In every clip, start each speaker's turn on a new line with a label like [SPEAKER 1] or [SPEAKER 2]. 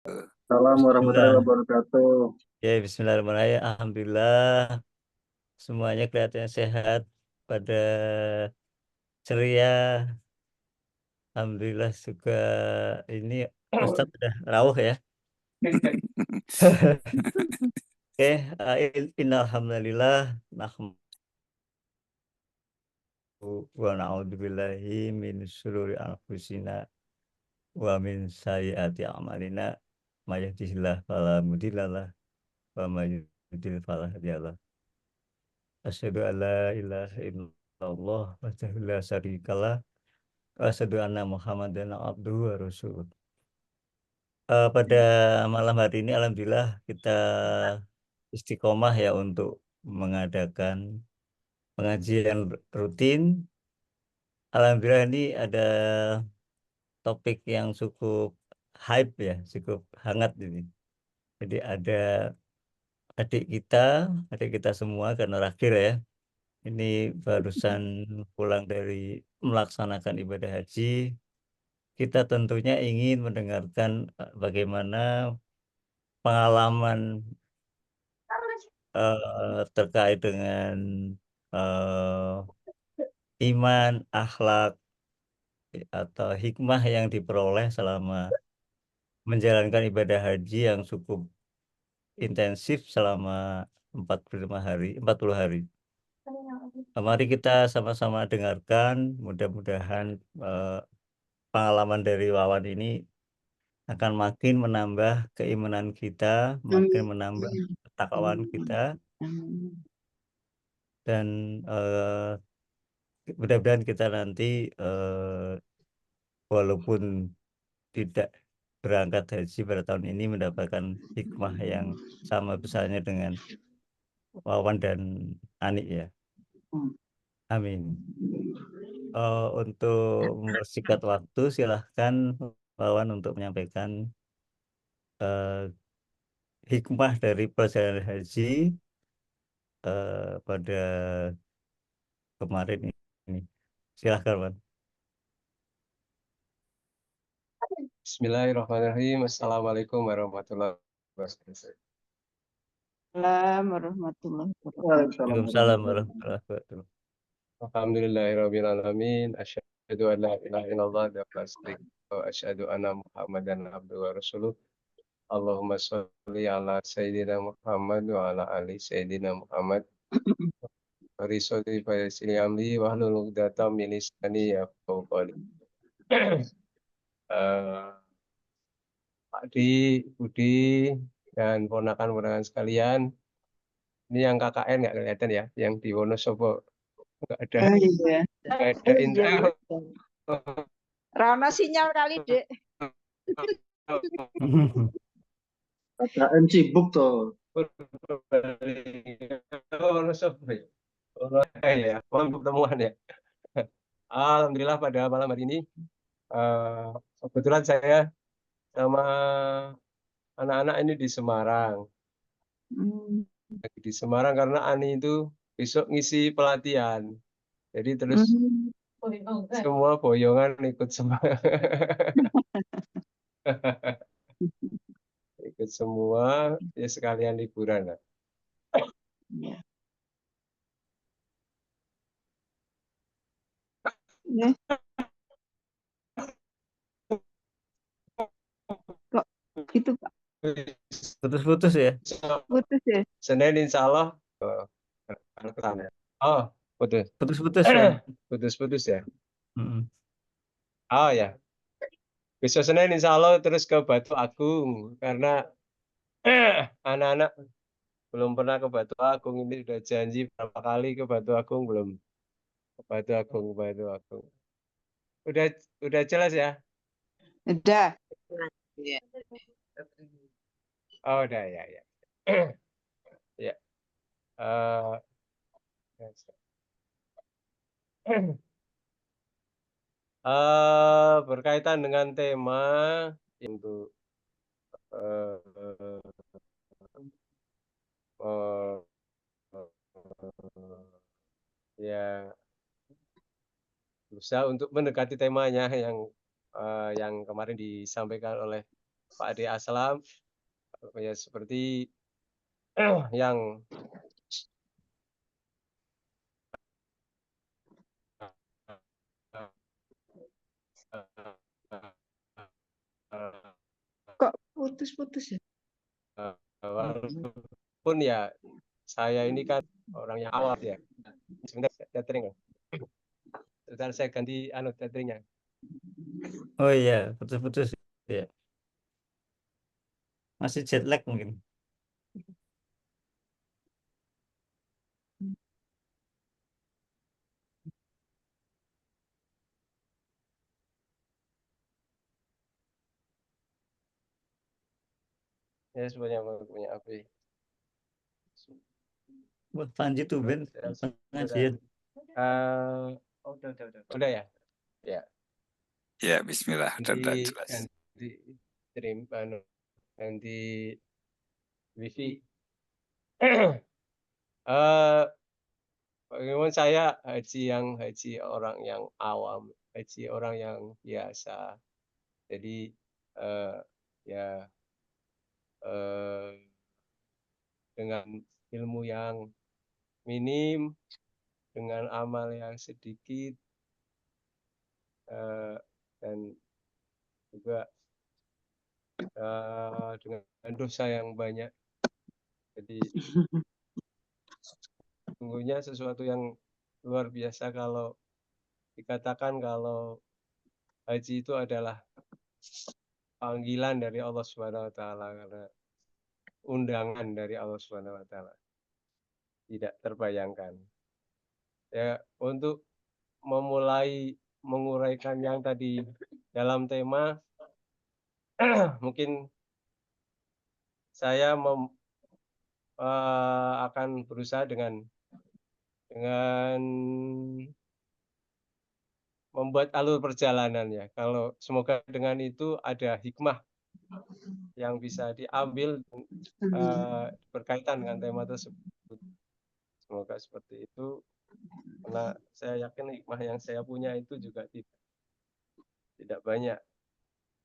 [SPEAKER 1] Assalamualaikum warahmatullahi
[SPEAKER 2] Bismillah.
[SPEAKER 1] wabarakatuh.
[SPEAKER 2] Ya, bismillahirrahmanirrahim. Alhamdulillah semuanya kelihatannya sehat, pada ceria. Alhamdulillah juga ini Ustadz udah rawuh ya. Oke, innalhamdulillah nahmadu wa na'udzubillahi min syururi anfusina wa min sayyiati a'malina. May yahdihillahu fala mudhillalah wa may yudhlil fala hadiyalah. Asyhadu an la ilaha illallah wahdahu la syarikalah wa asyhadu anna Muhammadan abduhu wa rasuluh. Pada malam hari ini alhamdulillah kita istiqomah ya untuk mengadakan pengajian rutin. Alhamdulillah ini ada topik yang cukup hype ya, cukup hangat ini. Jadi ada adik kita, adik kita semua karena akhir ya. Ini barusan pulang dari melaksanakan ibadah haji. Kita tentunya ingin mendengarkan bagaimana pengalaman terkait dengan eh, iman, akhlak, atau hikmah yang diperoleh selama menjalankan ibadah haji yang cukup intensif selama 45 hari, 40 hari. Mari kita sama-sama dengarkan, mudah-mudahan eh, pengalaman dari Wawan ini akan makin menambah keimanan kita, makin
[SPEAKER 3] Amin.
[SPEAKER 2] menambah ketakwaan kita,
[SPEAKER 3] Amin.
[SPEAKER 2] dan mudah-mudahan kita nanti walaupun tidak berangkat haji pada tahun ini mendapatkan hikmah yang sama besarnya dengan Wawan dan Ani ya. Amin. Untuk mempersingkat waktu, silahkan Wawan untuk menyampaikan eh, hikmah dari perjalanan haji pada kemarin ini. Silahkan, Wan.
[SPEAKER 4] Bismillahirrahmanirrahim. Assalamualaikum warahmatullahi wabarakatuh.
[SPEAKER 3] Assalamualaikum warahmatullahi wabarakatuh.
[SPEAKER 1] Waalaikumsalam
[SPEAKER 2] Waalaikumsalam
[SPEAKER 1] warahmatullahi
[SPEAKER 2] warahmatullahi wabarakatuh.
[SPEAKER 4] Alhamdulillahirrahmanirrahim. Asyhadu an la ilaha illallah wa asyhadu anna Muhammadan abduhu wa rasuluh. Allahumma sholli ala Sayyidina Muhammad wa ala ali Sayyidina Muhammad. Warisoli fayasili amli wa hlul uqdatam min lisani yafqahu qawli. Eh, Pak Di, Budi, dan ponakan-ponakan sekalian, ini yang KKN nggak kelihatan ya, yang di Wonosobo nggak ada,
[SPEAKER 3] Oh iya.
[SPEAKER 4] nggak ada
[SPEAKER 3] Iya,
[SPEAKER 4] intro.
[SPEAKER 3] iya. Rana sinyal kali, Dek.
[SPEAKER 1] KKN sibuk toh.
[SPEAKER 4] Wonosobo ya, oh, ya, mohon pertemuan ya. Alhamdulillah pada malam hari ini, eh, kebetulan saya sama anak-anak ini di Semarang.
[SPEAKER 3] Hmm.
[SPEAKER 4] Lagi di Semarang karena Ani itu besok ngisi pelatihan. Jadi terus
[SPEAKER 3] Hmm.
[SPEAKER 4] semua boyongan ikut semua. Ikut semua, ya sekalian liburan lah.
[SPEAKER 3] Iya. Nih, kok gitu, Pak?
[SPEAKER 2] Putus-putus ya.
[SPEAKER 3] Putus ya?
[SPEAKER 4] Senin insya Allah. Ya. Oh, putus.
[SPEAKER 2] Putus-putus ya.
[SPEAKER 4] Putus-putus ya.
[SPEAKER 2] Mm-mm.
[SPEAKER 4] Oh ya, besok Senin insya Allah terus ke Batu Agung. Karena anak-anak belum pernah ke Batu Agung. Ini sudah janji berapa kali ke Batu Agung, belum ke Batu Agung, ke Batu Agung. Udah udah jelas ya?
[SPEAKER 3] Udah. Iya.
[SPEAKER 4] Oh, udah ya, ya. Ya. eh, berkaitan dengan tema untuk eh, eh, ya berusaha untuk mendekati temanya yang kemarin disampaikan oleh Pak Ade Aslam, ya seperti yang
[SPEAKER 3] Kok putus-putus ya?
[SPEAKER 4] walaupun ya saya ini kan orang yang awam ya. Sebentar tethering ya. Sebentar saya ganti tetheringnya.
[SPEAKER 2] Oh iya, putus-putus ya. Masih jet lag mungkin.
[SPEAKER 4] Ya semuanya punya HP.
[SPEAKER 2] Wah, Panji tuh Ben ngajian.
[SPEAKER 4] Udah ya? Ya.
[SPEAKER 5] Ya, bismillah, udah
[SPEAKER 4] Ganti
[SPEAKER 5] jelas.
[SPEAKER 4] ganti stream ganti wifi. eh bagaimana saya haji orang yang awam, haji orang yang biasa. Jadi ya dengan ilmu yang minim, dengan amal yang sedikit, dan juga dengan dosa yang banyak. Jadi sungguhnya sesuatu yang luar biasa kalau dikatakan kalau haji itu adalah panggilan dari Allah Subhanahu wa taala, karena undangan dari Allah Subhanahu wa taala. Tidak terbayangkan. Ya, untuk memulai menguraikan yang tadi dalam tema, mungkin saya akan berusaha dengan membuat alur perjalanan ya. Kalau semoga dengan itu ada hikmah yang bisa diambil berkaitan dengan tema tersebut. Semoga seperti itu, karena saya yakin hikmah yang saya punya itu juga tidak banyak.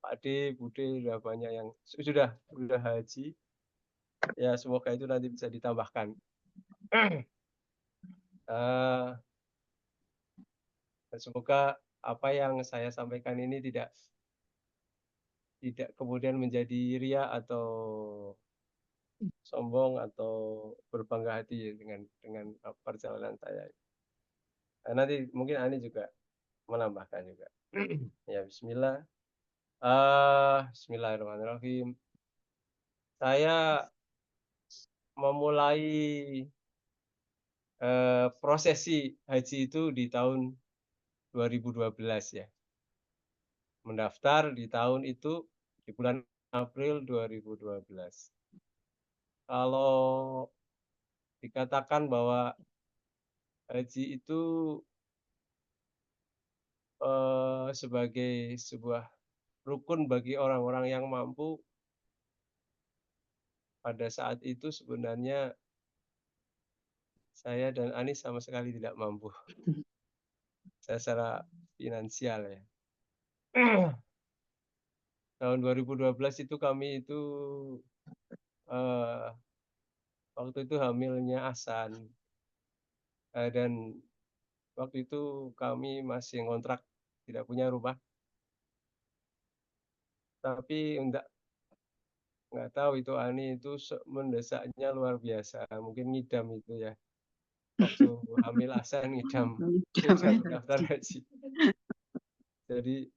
[SPEAKER 4] Pak D, Bude sudah banyak yang sudah haji. Ya semoga itu nanti bisa ditambahkan. Dan semoga apa yang saya sampaikan ini tidak kemudian menjadi ria atau sombong atau berbangga hati dengan perjalanan saya. Nah, nanti mungkin Ani juga menambahkan juga. Ya Bismillah. Bismillahirrahmanirrahim. Saya memulai prosesi haji itu di tahun 2012 ya. Mendaftar di tahun itu di bulan April 2012. Kalau dikatakan bahwa haji itu sebagai sebuah rukun bagi orang-orang yang mampu, pada saat itu sebenarnya saya dan Anis sama sekali tidak mampu. Saya secara finansial ya. Tahun 2012 itu kami itu waktu itu hamilnya Asan, dan waktu itu kami masih ngontrak, tidak punya rumah. Tapi nggak tahu itu Ani itu mendesaknya luar biasa, mungkin ngidam itu ya. Waktu hamil Asan ngidam daftar haji. Jadi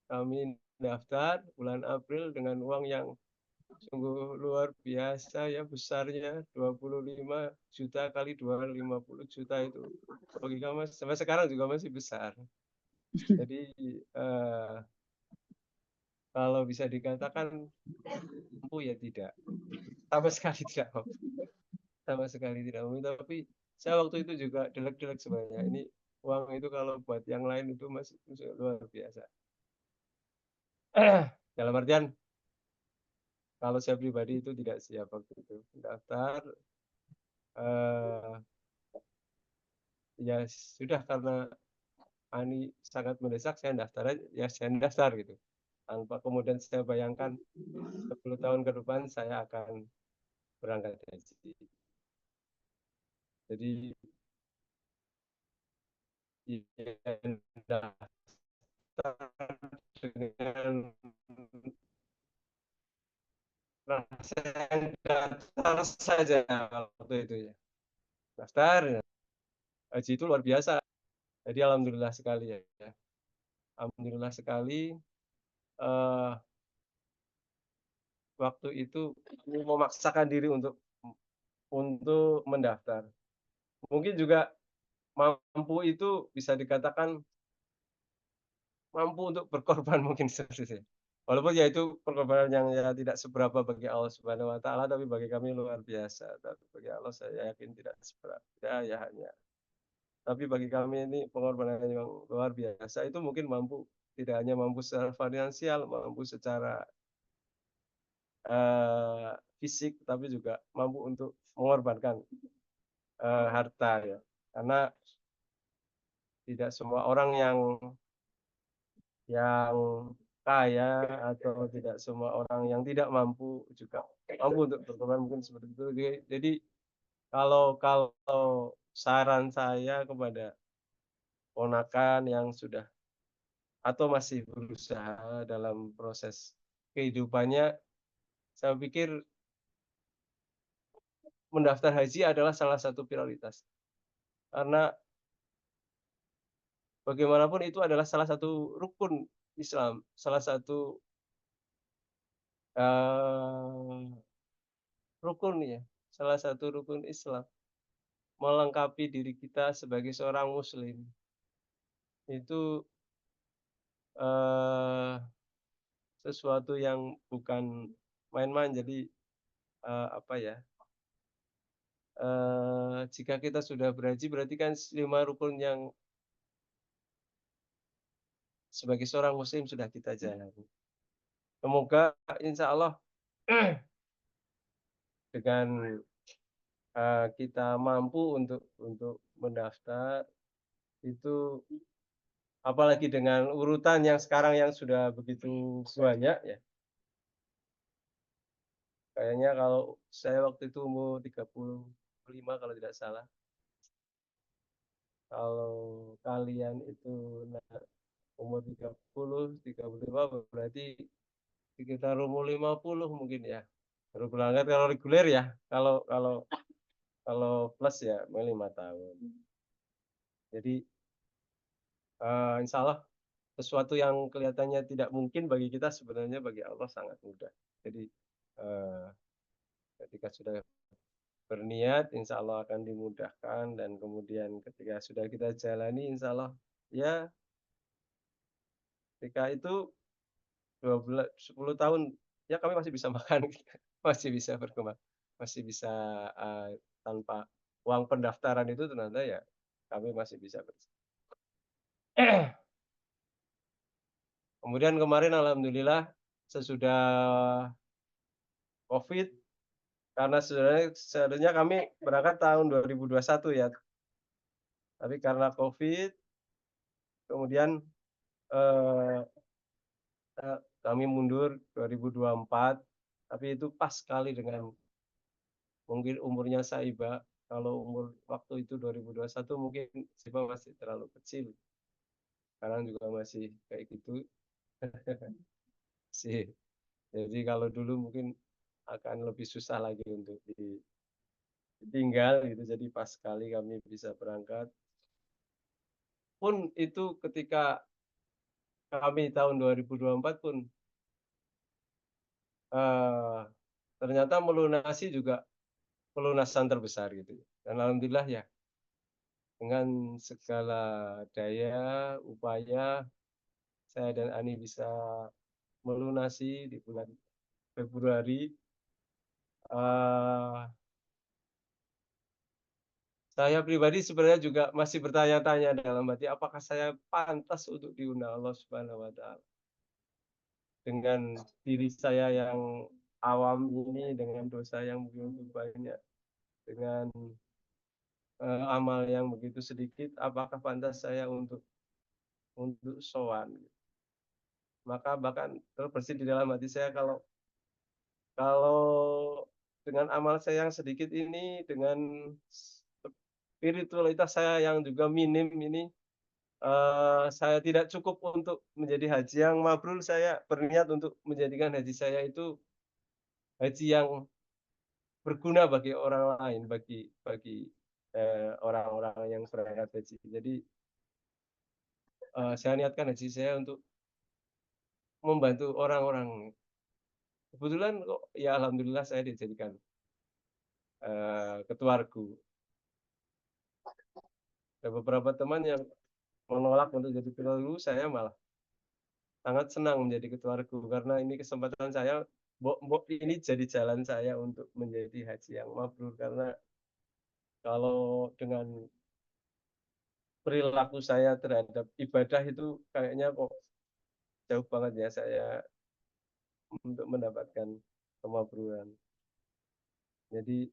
[SPEAKER 4] kami daftar bulan April dengan uang yang sungguh luar biasa ya, besarnya 25 juta kali 250 juta itu bagi kami sampai sekarang juga masih besar. Jadi kalau bisa dikatakan mampu ya tidak, sama sekali tidak mampu, sama sekali tidak mampu. Tapi saya waktu itu juga delek-delek sebenarnya, ini uang itu kalau buat yang lain itu masih luar biasa. Dalam artian kalau saya pribadi itu tidak siap waktu itu daftar, ya sudah, karena Ani sangat mendesak, saya daftar aja, ya saya daftar gitu. tanpa kemudian saya bayangkan 10 tahun ke depan saya akan berangkat haji. Jadi ya, daftar dengan rasa yang daftar saja waktu itu ya. Daftar, haji itu luar biasa. Jadi alhamdulillah sekali ya. Alhamdulillah sekali waktu itu memaksakan diri untuk mendaftar. Mungkin juga mampu itu bisa dikatakan mampu untuk berkorban mungkin seperti itu. Walaupun ya itu pengorbanan yang ya tidak seberapa bagi Allah Subhanahu wa taala, tapi bagi kami luar biasa. Tapi bagi Allah saya yakin tidak seberapa. Ya hanya. Tapi bagi kami ini pengorbanan yang luar biasa itu mungkin mampu tidak hanya mampu secara finansial, mampu secara fisik, tapi juga mampu untuk mengorbankan harta ya. Karena tidak semua orang yang kaya atau tidak semua orang yang tidak mampu juga mampu untuk berkorban mungkin seperti itu. Jadi kalau saran saya kepada ponakan yang sudah atau masih berusaha dalam proses kehidupannya, saya pikir mendaftar haji adalah salah satu prioritas. Karena bagaimanapun itu adalah salah satu rukun Islam, salah satu rukun ya, salah satu rukun Islam, melengkapi diri kita sebagai seorang muslim. Itu sesuatu yang bukan main-main. Jadi apa ya? Jika kita sudah berhaji berarti kan 5 rukun yang sebagai seorang muslim sudah kita jalani. Semoga insya Allah dengan kita mampu untuk mendaftar itu, apalagi dengan urutan yang sekarang yang sudah begitu banyak ya. Kayaknya kalau saya waktu itu umur 35 kalau tidak salah. Kalau kalian itu umur 35 berarti sekitar umur 50 mungkin ya. Baru berangkat kalau reguler ya. Kalau kalau kalau plus ya 5 tahun. Jadi insya Allah sesuatu yang kelihatannya tidak mungkin bagi kita sebenarnya bagi Allah sangat mudah. Jadi ketika sudah berniat insya Allah akan dimudahkan, dan kemudian ketika sudah kita jalani insya Allah ya ketika itu 10 tahun ya kami masih bisa makan, masih bisa berkembang, masih bisa tanpa uang pendaftaran itu ternyata ya kami masih bisa kemudian kemarin alhamdulillah sesudah COVID, karena sebenarnya kami berangkat tahun 2021 ya, tapi karena COVID kemudian eh, kami mundur 2024, tapi itu pas sekali dengan mungkin umurnya Saiba. Kalau umur waktu itu 2021 mungkin Saiba masih terlalu kecil. Sekarang juga masih kayak gitu sih. Jadi kalau dulu mungkin akan lebih susah lagi untuk ditinggal gitu. Jadi pas sekali kami bisa berangkat. Pun itu ketika kami tahun 2024 pun ternyata melunasi juga pelunasan terbesar gitu. Dan alhamdulillah ya dengan segala daya upaya saya dan Ani bisa melunasi di bulan Februari. Saya pribadi sebenarnya juga masih bertanya-tanya dalam hati, apakah saya pantas untuk diundang Allah Subhanahu wa taala. Dengan diri saya yang awam ini, dengan dosa yang begitu banyak, dengan amal yang begitu sedikit, apakah pantas saya untuk sowan. maka bahkan terbersih di dalam hati saya kalau dengan amal saya yang sedikit ini, dengan spiritualitas saya yang juga minim ini, saya tidak cukup untuk menjadi haji yang mabrur. Saya berniat untuk menjadikan haji saya itu haji yang berguna bagi orang lain, bagi bagi, orang-orang yang berangkat haji. Jadi, saya niatkan haji saya untuk membantu orang-orang. Kebetulan kok ya alhamdulillah saya dijadikan, ketua regu. Ada beberapa teman yang menolak untuk jadi ketua regu, saya malah sangat senang menjadi ketua regu karena ini kesempatan saya, ini jadi jalan saya untuk menjadi haji yang mabrur. Karena kalau dengan perilaku saya terhadap ibadah itu kayaknya kok jauh banget ya saya untuk mendapatkan kemabruran. Jadi,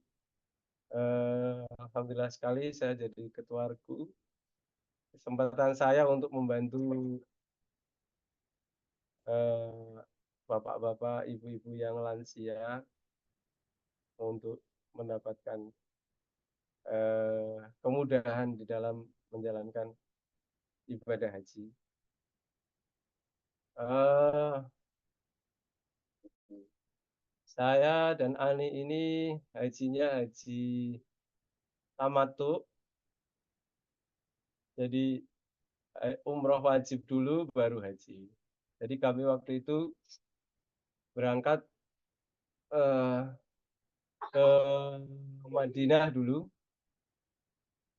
[SPEAKER 4] alhamdulillah sekali saya jadi ketua regu. Kesempatan saya untuk membantu, bapak-bapak, ibu-ibu yang lansia untuk mendapatkan, kemudahan di dalam menjalankan ibadah haji. Saya dan Ani ini hajinya haji tamattu. Jadi, umroh wajib dulu baru haji. Jadi kami waktu itu berangkat, ke Madinah dulu,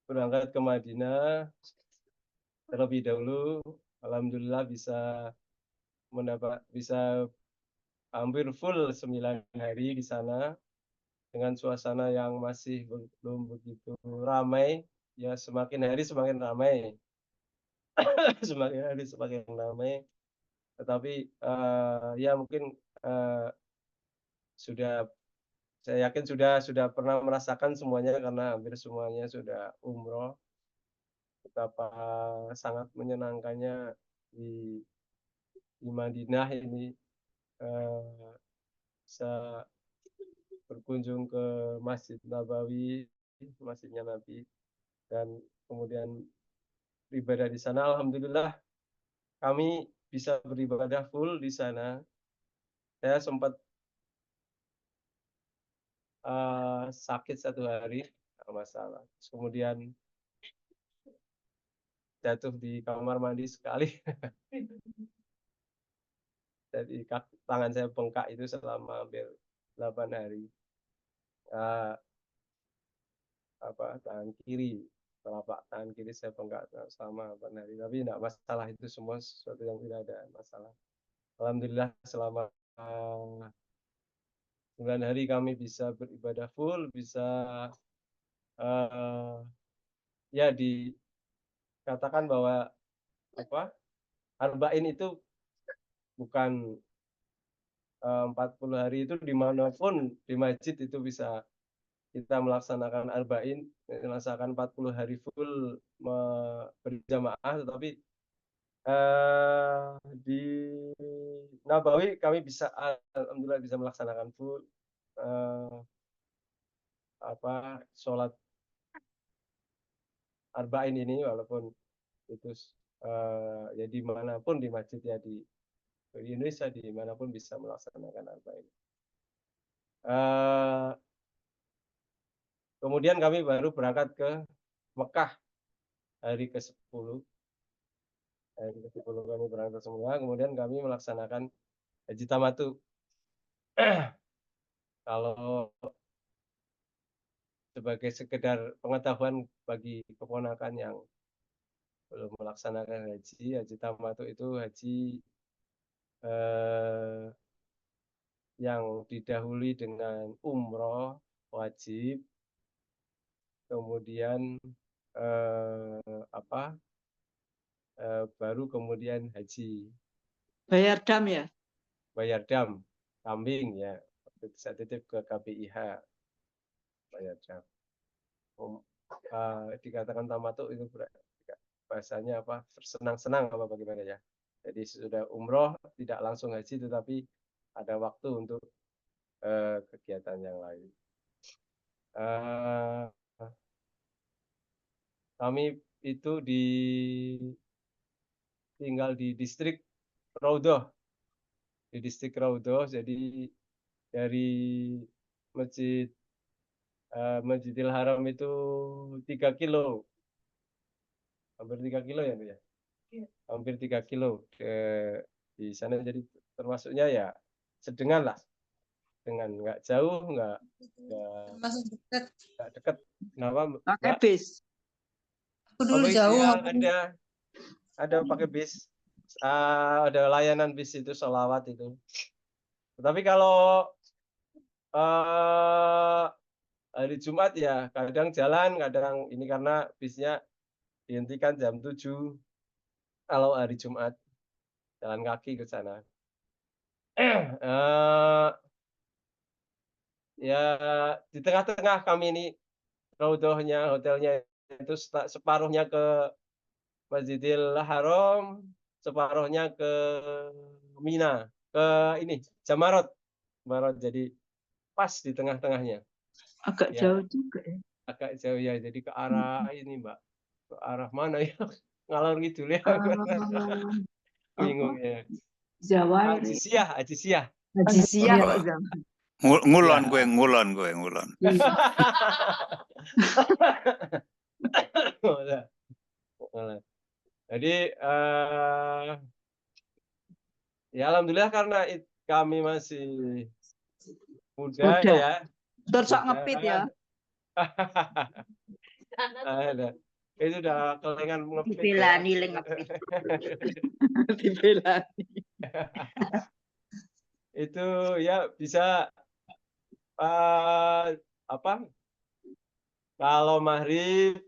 [SPEAKER 4] berangkat ke Madinah terlebih dahulu. Alhamdulillah bisa hampir full 9 hari di sana dengan suasana yang masih belum begitu ramai. Ya semakin hari semakin ramai, semakin hari semakin ramai. Tetapi, ya mungkin, sudah saya yakin sudah pernah merasakan semuanya karena hampir semuanya sudah umroh. Betapa sangat menyenangkannya di Madinah ini, bisa berkunjung ke Masjid Nabawi, masjidnya Nabi, dan kemudian beribadah di sana. Alhamdulillah kami bisa beribadah full di sana. Saya sempat, sakit 1 hari, nggak masalah. Terus kemudian jatuh di kamar mandi sekali. Jadi tangan saya bengkak itu selama hampir 8 hari. Tangan kiri, telapak tangan kiri saya bengkak selama 8 hari. Tapi tidak masalah, itu semua sesuatu yang tidak ada masalah. Alhamdulillah selama, 9 hari kami bisa beribadah full, bisa, ya dikatakan bahwa arba'in itu bukan, 40 hari itu dimanapun di masjid itu bisa kita melaksanakan arba'in, melaksanakan 40 hari full berjamaah. Tetapi, di Nabawi kami bisa alhamdulillah bisa melaksanakan full, sholat arba'in ini, walaupun itu, ya dimanapun di masjid ya di Indonesia dimanapun bisa melaksanakan arba'in. Kemudian kami baru berangkat ke Mekah hari ke-10. Hari ke-10 kami berangkat semua, kemudian kami melaksanakan haji tamattu. Kalau sebagai sekedar pengetahuan bagi keponakan yang belum melaksanakan haji tamattu itu haji, yang didahului dengan umroh wajib, kemudian, baru kemudian haji.
[SPEAKER 3] Bayar dam ya?
[SPEAKER 4] Bayar dam, kambing ya, saya titip ke KBIH, bayar dam. Dikatakan tamattu itu bahasanya bersenang-senang apa bagaimana ya? Jadi sesudah umroh tidak langsung haji, tetapi ada waktu untuk kegiatan yang lain. Eh, Kami itu tinggal di distrik Raudhoh, jadi dari Masjidil Haram itu 3 kilo, hampir 3 kilo ya, Bu ya? Hampir 3 kilo di sana, jadi termasuknya ya sedengan lah, dengan nggak jauh, nggak
[SPEAKER 6] Masuk dekat.
[SPEAKER 4] dekat. Kenapa,
[SPEAKER 3] Pakai
[SPEAKER 4] Mbak?
[SPEAKER 3] bis.
[SPEAKER 6] Aku dulu
[SPEAKER 4] bis
[SPEAKER 6] jauh.
[SPEAKER 4] ya, ada pakai bis. Ada layanan bis itu, sholawat itu. Tapi kalau hari Jumat ya kadang jalan, kadang ini, karena bisnya dihentikan jam 7 kalau hari Jumat, jalan kaki ke sana. Ya di tengah-tengah kami ini, raudhohnya, hotelnya itu separuhnya ke Masjidil Haram, separuhnya ke Mina, ke ini Jamarot. Jadi pas di tengah-tengahnya.
[SPEAKER 3] Agak
[SPEAKER 4] Ya,
[SPEAKER 3] jauh juga ya.
[SPEAKER 4] agak jauh ya. Jadi ke arah ini, Mbak. Ke arah mana ya? Ngalor ngidul ya. Bingung ya.
[SPEAKER 3] Jawa
[SPEAKER 4] Haji Siah, Haji Siah.
[SPEAKER 3] Haji Siah
[SPEAKER 5] Oh.
[SPEAKER 3] Pak Zam.
[SPEAKER 5] Ngulon
[SPEAKER 4] Ya.
[SPEAKER 5] gue, ngulon.
[SPEAKER 4] Jadi ya alhamdulillah, karena kami masih muda
[SPEAKER 3] Muda.
[SPEAKER 4] ya.
[SPEAKER 3] Terus
[SPEAKER 4] Muda.
[SPEAKER 3] ngepit ya.
[SPEAKER 4] Ada. Itu udah kelengan ngepit ya.
[SPEAKER 3] Dibelani le ngepit. Dibelani.
[SPEAKER 4] Itu ya bisa apa? Kalau maghrib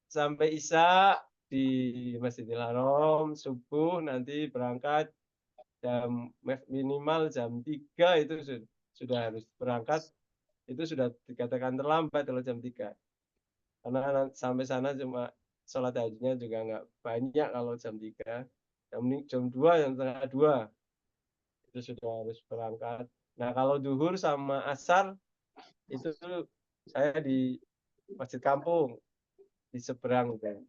[SPEAKER 4] sampai isya di Masjidil Haram, subuh nanti berangkat minimal jam 3 itu sudah harus berangkat. Itu sudah dikatakan terlambat kalau jam 3. Karena sampai sana cuma sholat hajinya juga nggak banyak kalau jam 3. Jam 2, jam setengah 2 itu sudah harus berangkat. Nah, kalau duhur sama asar itu saya di masjid kampung di seberang itu,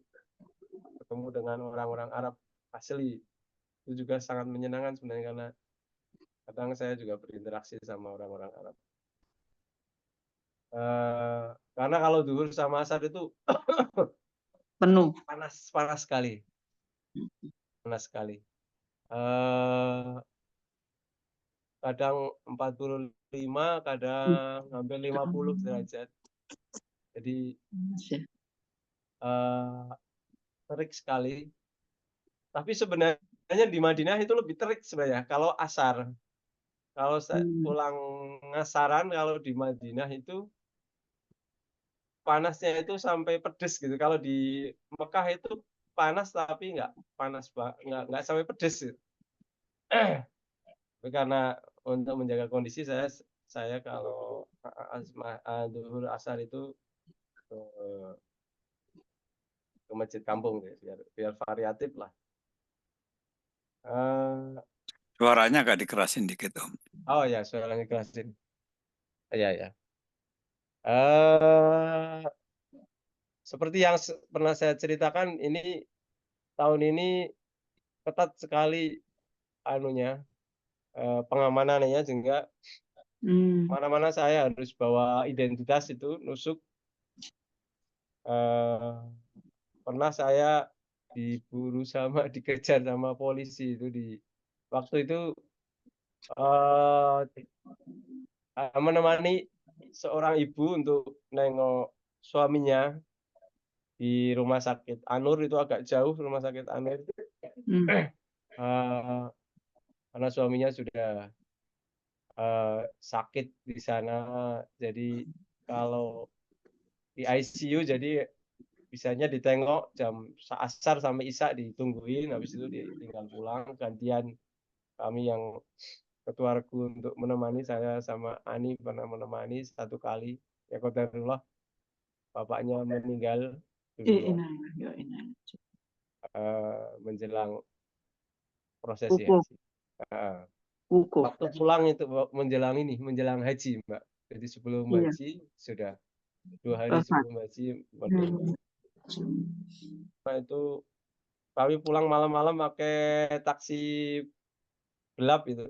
[SPEAKER 4] ketemu dengan orang-orang Arab asli. Itu juga sangat menyenangkan sebenarnya, karena kadang saya juga berinteraksi sama orang-orang Arab. Karena kalau duhur sama asar itu
[SPEAKER 3] Penuh.
[SPEAKER 4] panas sekali. Kadang 45, kadang hampir 50 derajat. Jadi terik sekali. Tapi sebenarnya di Madinah itu lebih terik sebenarnya kalau asar. Kalau pulang ngasaran, kalau di Madinah itu panasnya itu sampai pedes gitu. Kalau di Mekah itu panas tapi nggak panas, nggak sampai pedes gitu. Karena untuk menjaga kondisi, saya kalau duhur asar itu ke masjid kampung biar variatif lah.
[SPEAKER 5] Suaranya agak dikerasin dikit, Om.
[SPEAKER 4] Oh ya, suaranya kerasin. Ya. Seperti yang pernah saya ceritakan, ini tahun ini ketat sekali pengamanannya, sehingga mana-mana saya harus bawa identitas itu, nusuk. Pernah saya diburu dikejar sama polisi itu waktu itu menemani seorang ibu untuk nengok suaminya di rumah sakit Anur. Itu agak jauh rumah sakit Anur. Karena suaminya sudah sakit di sana, jadi kalau di ICU, jadi bisanya ditengok jam asar sampai isya, ditungguin, habis itu tinggal pulang. Gantian kami yang ketua regu untuk menemani. Saya sama Ani pernah menemani satu kali. Ya qadarullah, bapaknya meninggal dulu ya. Menjelang prosesi
[SPEAKER 1] Wukuf.
[SPEAKER 4] haji. Ah,
[SPEAKER 1] Wukuf.
[SPEAKER 4] waktu pulang itu menjelang haji, Mbak. Jadi sebelum
[SPEAKER 1] Iya.
[SPEAKER 4] haji sudah 2 hari
[SPEAKER 1] Wafat.
[SPEAKER 4] sebelum haji merdeka. Nah, itu kami pulang malam-malam pakai taksi gelap itu,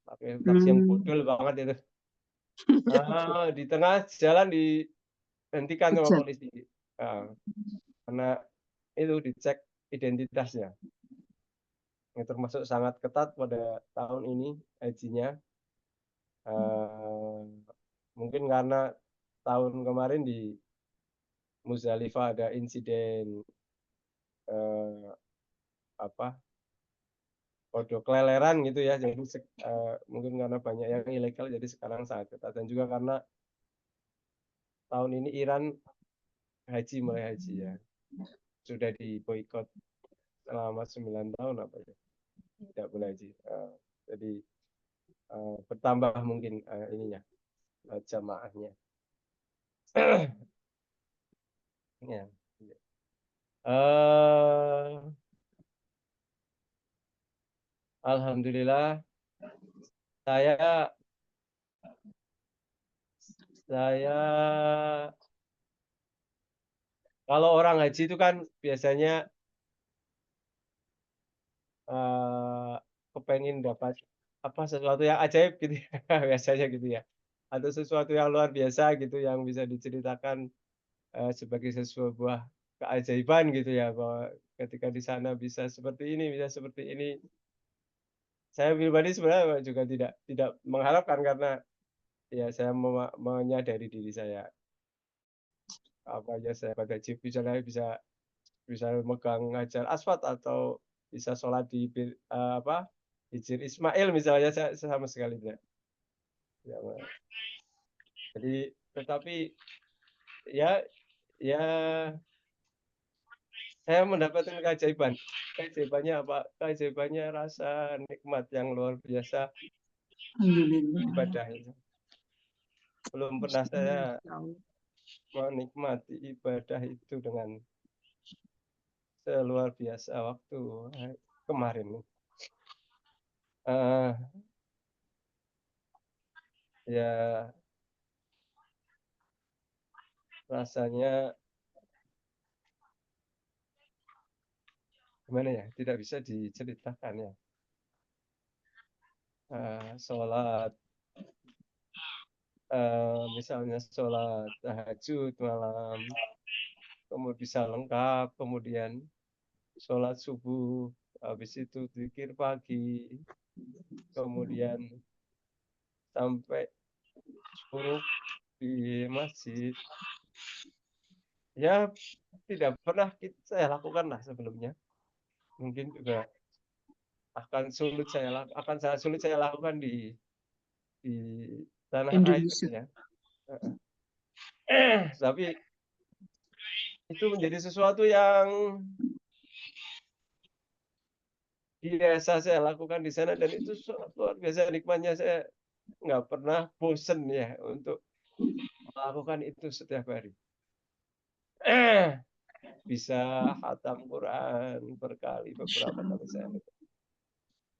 [SPEAKER 4] pakai taksi yang bodol banget itu. Di tengah jalan dihentikan sama
[SPEAKER 1] Kejar.
[SPEAKER 4] polisi. Ah, karena itu dicek identitasnya. Yang termasuk sangat ketat pada tahun ini hajinya. Mungkin karena tahun kemarin di Muzdalifah ada insiden kodok keleleran gitu ya, jadi mungkin karena banyak yang ilegal jadi sekarang sangat ketat, dan juga karena tahun ini Iran mulai haji ya, sudah diboikot selama 9 tahun apa ya, tidak boleh haji. Jadi bertambah mungkin ininya jamaahnya. Ya. Alhamdulillah saya kalau orang haji itu kan biasanya kepengen dapat sesuatu yang ajaib gitu ya, biasanya gitu ya, atau sesuatu yang luar biasa gitu yang bisa diceritakan sebagai sebuah keajaiban gitu ya, bahwa ketika di sana bisa seperti ini, bisa seperti ini. Saya pribadi sebenarnya juga tidak mengharapkan, karena ya saya menyadari diri saya, apa aja saya pada haji misalnya bisa megang ngajar aswad atau bisa sholat di Hijir Ismail misalnya, saya sama sekali tidak. Jadi tetapi ya saya mendapatkan keajaibannya apa? Keajaibannya rasa nikmat yang luar biasa
[SPEAKER 1] Alhamdulillah.
[SPEAKER 4] ibadah itu. Belum pernah saya menikmati ibadah itu dengan seluar biasa waktu kemarin. Ya rasanya gimana ya? Tidak bisa diceritakan ya. Sholat, misalnya sholat tahajud malam, kemudian bisa lengkap, kemudian sholat subuh, habis itu zikir pagi, kemudian sampai syuruk di masjid. Ya tidak pernah saya lakukan lah sebelumnya. Mungkin juga akan sangat sulit saya lakukan di tanah air
[SPEAKER 1] Indonesia.
[SPEAKER 4] ya. Tapi itu menjadi sesuatu yang biasa saya lakukan di sana, dan itu luar biasa nikmatnya. Saya nggak pernah bosen ya untuk melakukan itu setiap hari. Bisa khatam Quran beberapa kali saya lakukan.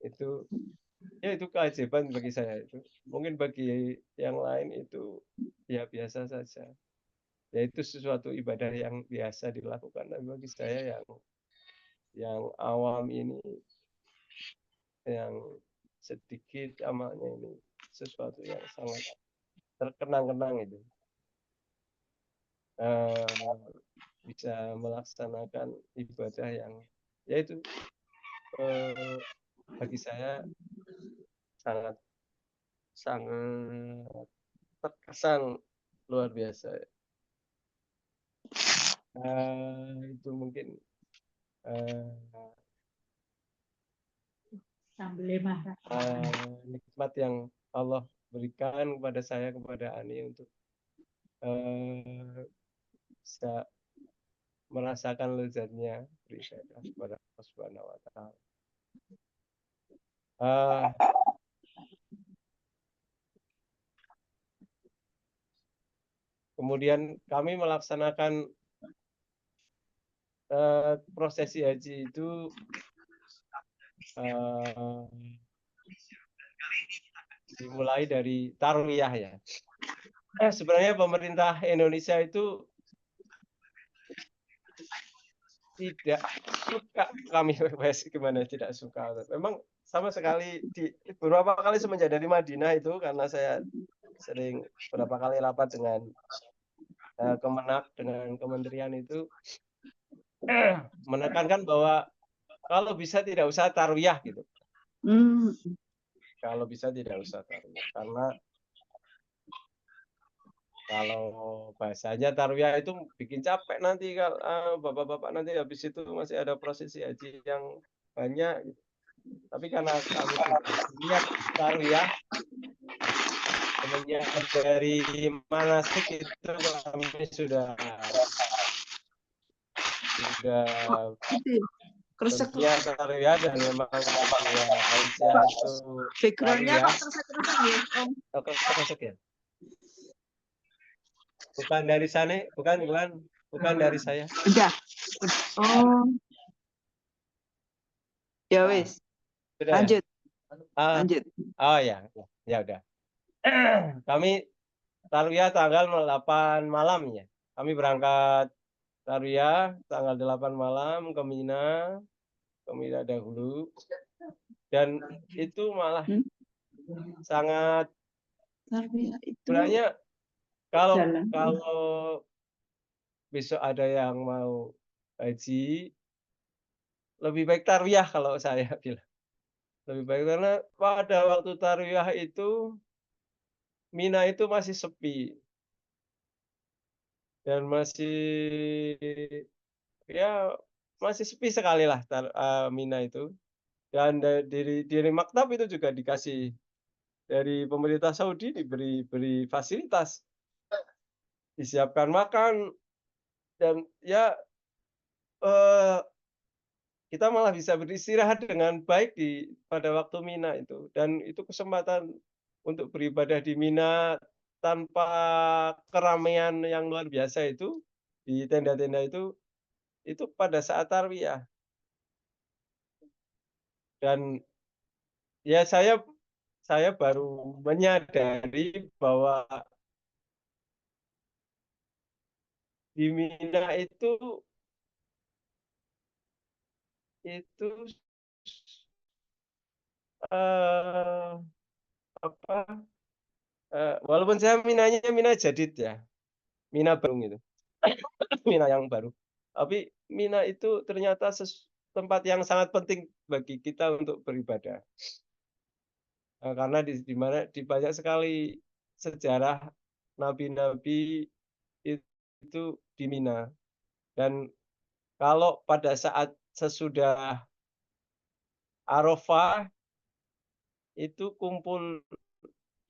[SPEAKER 4] Itu keajaiban bagi saya itu. Mungkin bagi yang lain itu ya biasa saja. Ya itu sesuatu ibadah yang biasa dilakukan, dan bagi saya yang awam ini, yang sedikit amalnya ini, sesuatu yang sangat terkenang-kenang itu. Bisa melaksanakan ibadah yang yaitu bagi saya sangat terkesan luar biasa. Itu mungkin nikmat yang Allah berikan kepada saya, kepada Ani, untuk bisa merasakan lezatnya beribadah kepada Allah Subhanahu wa Ta'ala. Kemudian kami melaksanakan prosesi haji itu eh, dimulai dari tarwiyah ya. Sebenarnya pemerintah Indonesia itu tidak suka kami PPS, gimana tidak suka. Memang sama sekali di beberapa kali semenjak dari Madinah itu, karena saya sering beberapa kali rapat dengan Kemenak, dengan kementerian itu menekankan bahwa kalau bisa tidak usah tarwiyah gitu. Kalau bisa tidak usah tarwiyah, karena kalau bahasanya tarwiyah itu bikin capek nanti kalau bapak-bapak nanti habis itu masih ada prosesi haji yang banyak gitu. Tapi karena kami lihat tarwiyah semenjak dari manasik itu kami sudah
[SPEAKER 3] Kresek.
[SPEAKER 4] berniat tarwiyah, dan memang Aisyah itu
[SPEAKER 3] Backgroundnya
[SPEAKER 4] tarwiyah.
[SPEAKER 3] kok kresek-kresek ya, Om?
[SPEAKER 4] Oh, kresek ya? Bukan dari sana, bukan dari saya.
[SPEAKER 3] Udah. Oh. Ya wis.
[SPEAKER 4] Sudah ya?
[SPEAKER 3] Lanjut.
[SPEAKER 4] Ah,
[SPEAKER 3] Lanjut.
[SPEAKER 4] oh ya udah. Kami tarwiyah tanggal 8 malam ya. Kami berangkat tarwiyah tanggal 8 malam ke Mina dahulu. Dan itu malah sangat
[SPEAKER 3] Tarwiyah itu
[SPEAKER 4] sebenarnya kalau
[SPEAKER 3] jalan.
[SPEAKER 4] besok ada yang mau haji, lebih baik tarwiyah kalau saya bilang. Lebih baik karena pada waktu tarwiyah itu Mina itu masih sepi. Dan masih sepi sekali lah Mina itu. Dan dari maktab itu juga dikasih dari pemerintah Saudi diberi fasilitas, disiapkan makan, dan ya kita malah bisa beristirahat dengan baik pada waktu Mina itu. Dan itu kesempatan untuk beribadah di Mina tanpa keramaian yang luar biasa itu, di tenda-tenda itu pada saat tarwiyah. Dan ya saya baru menyadari bahwa di Mina itu apa, walaupun saya Minanya Mina Jadid ya, Mina baru gitu, Mina yang baru. Tapi Mina itu ternyata tempat yang sangat penting bagi kita untuk beribadah. Karena di mana di banyak sekali sejarah nabi-nabi itu di Mina. Dan kalau pada saat sesudah Arafah itu kumpul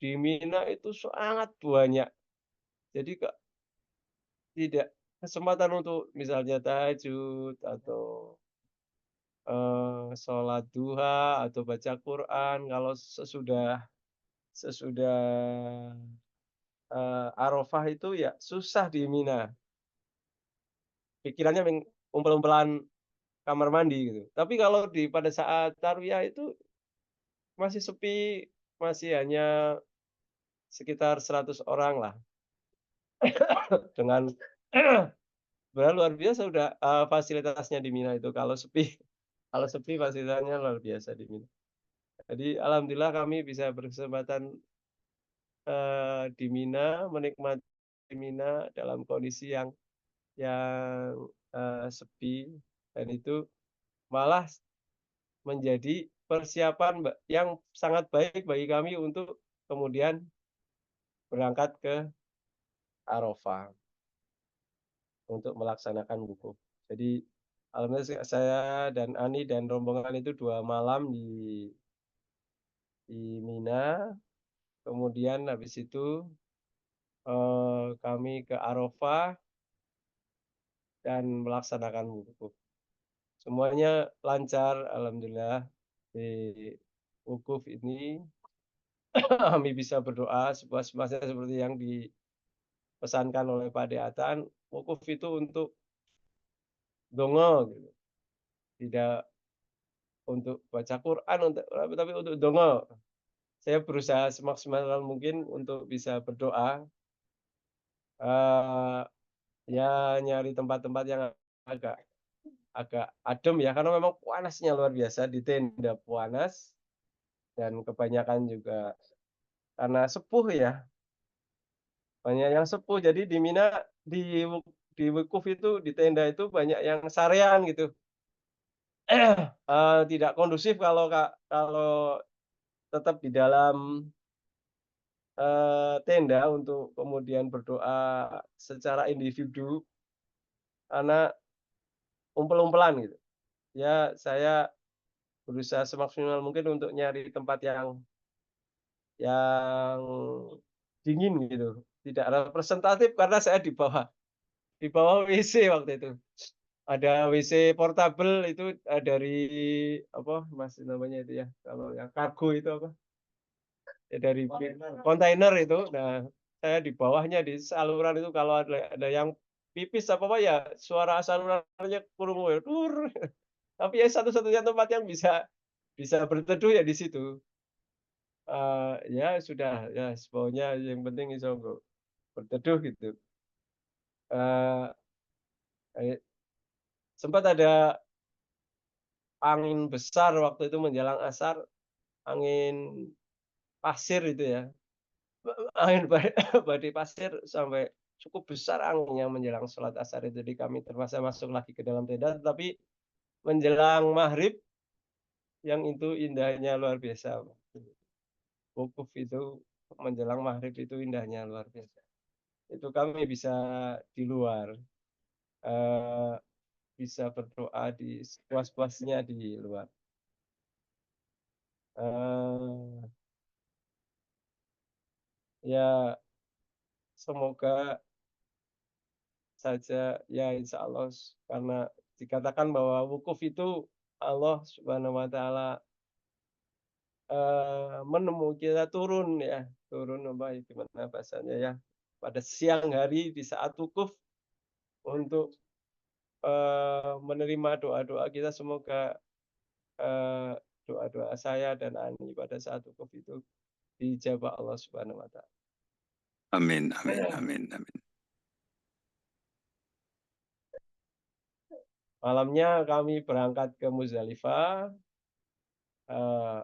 [SPEAKER 4] di Mina itu sangat banyak. Jadi tidak kesempatan untuk misalnya tahajud atau sholat duha atau baca Quran kalau sesudah Arafah itu ya susah di Mina. Pikirannya umpel-umpelan kamar mandi gitu. Tapi kalau pada saat tarwiyah itu masih sepi, masih hanya sekitar 100 orang lah. Dengan luar biasa udah fasilitasnya di Mina itu. Kalau sepi fasilitasnya luar biasa di Mina. Jadi alhamdulillah kami bisa berkesempatan di Mina, menikmati Mina dalam kondisi yang sepi, dan itu malah menjadi persiapan yang sangat baik bagi kami untuk kemudian berangkat ke Arafah untuk melaksanakan wukuf. Jadi alhamdulillah saya dan Ani dan rombongan itu 2 malam di Mina, kemudian habis itu kami ke Arafah dan melaksanakan wukuf. Semuanya lancar alhamdulillah. Di wukuf ini kami bisa berdoa sepuas-puasnya seperti yang dipesankan oleh Pak Deatan. Wukuf itu untuk dongo gitu. Tidak untuk baca Quran, tapi untuk dongo, saya berusaha semaksimal mungkin untuk bisa berdoa, eee, ya nyari tempat-tempat yang agak agak adem ya, karena memang panasnya luar biasa, di tenda panas, dan kebanyakan juga karena sepuh ya, banyak yang sepuh. Jadi di Mina, di wukuf itu, di tenda itu banyak yang sarean gitu. Tidak kondusif kalau kalau tetap di dalam, tenda untuk kemudian berdoa secara individu, karena umpel-umpelan gitu. Ya saya berusaha semaksimal mungkin untuk nyari tempat yang dingin gitu, tidak representatif karena saya di bawah WC waktu itu. Ada WC portable itu, dari apa Mas namanya itu ya, kalau yang kargo itu apa, ya dari kontainer itu. Nah, saya di bawahnya di saluran itu kalau ada yang pipis apa ya, suara salurannya krungu ya, tapi ya satu-satunya tempat yang bisa berteduh ya di situ. Ya sudah, ya pokoknya yang penting iso nggo berteduh gitu. Eee, eee, sempat ada angin besar waktu itu menjelang asar, angin pasir itu ya, angin badai pasir sampai cukup besar anginnya menjelang sholat asar itu. Jadi kami terpaksa masuk lagi ke dalam tenda, tetapi menjelang maghrib yang itu indahnya luar biasa. Wukuf itu menjelang maghrib itu indahnya luar biasa. Itu kami bisa di luar, eee, bisa berdoa di sepuas-puasnya di luar. Eee, ya semoga saja ya insya Allah, karena dikatakan bahwa wukuf itu Allah Subhanahu wa taala, menemui kita turun ya, turun apa gimana bahasanya ya, pada siang hari di saat wukuf untuk, menerima doa-doa kita. Semoga, eee, doa-doa saya dan Ani pada saat wukuf itu dijabah Allah Subhanahu wa taala.
[SPEAKER 5] Amin, amin, amin, amin.
[SPEAKER 4] Malamnya kami berangkat ke Muzdalifah, eee,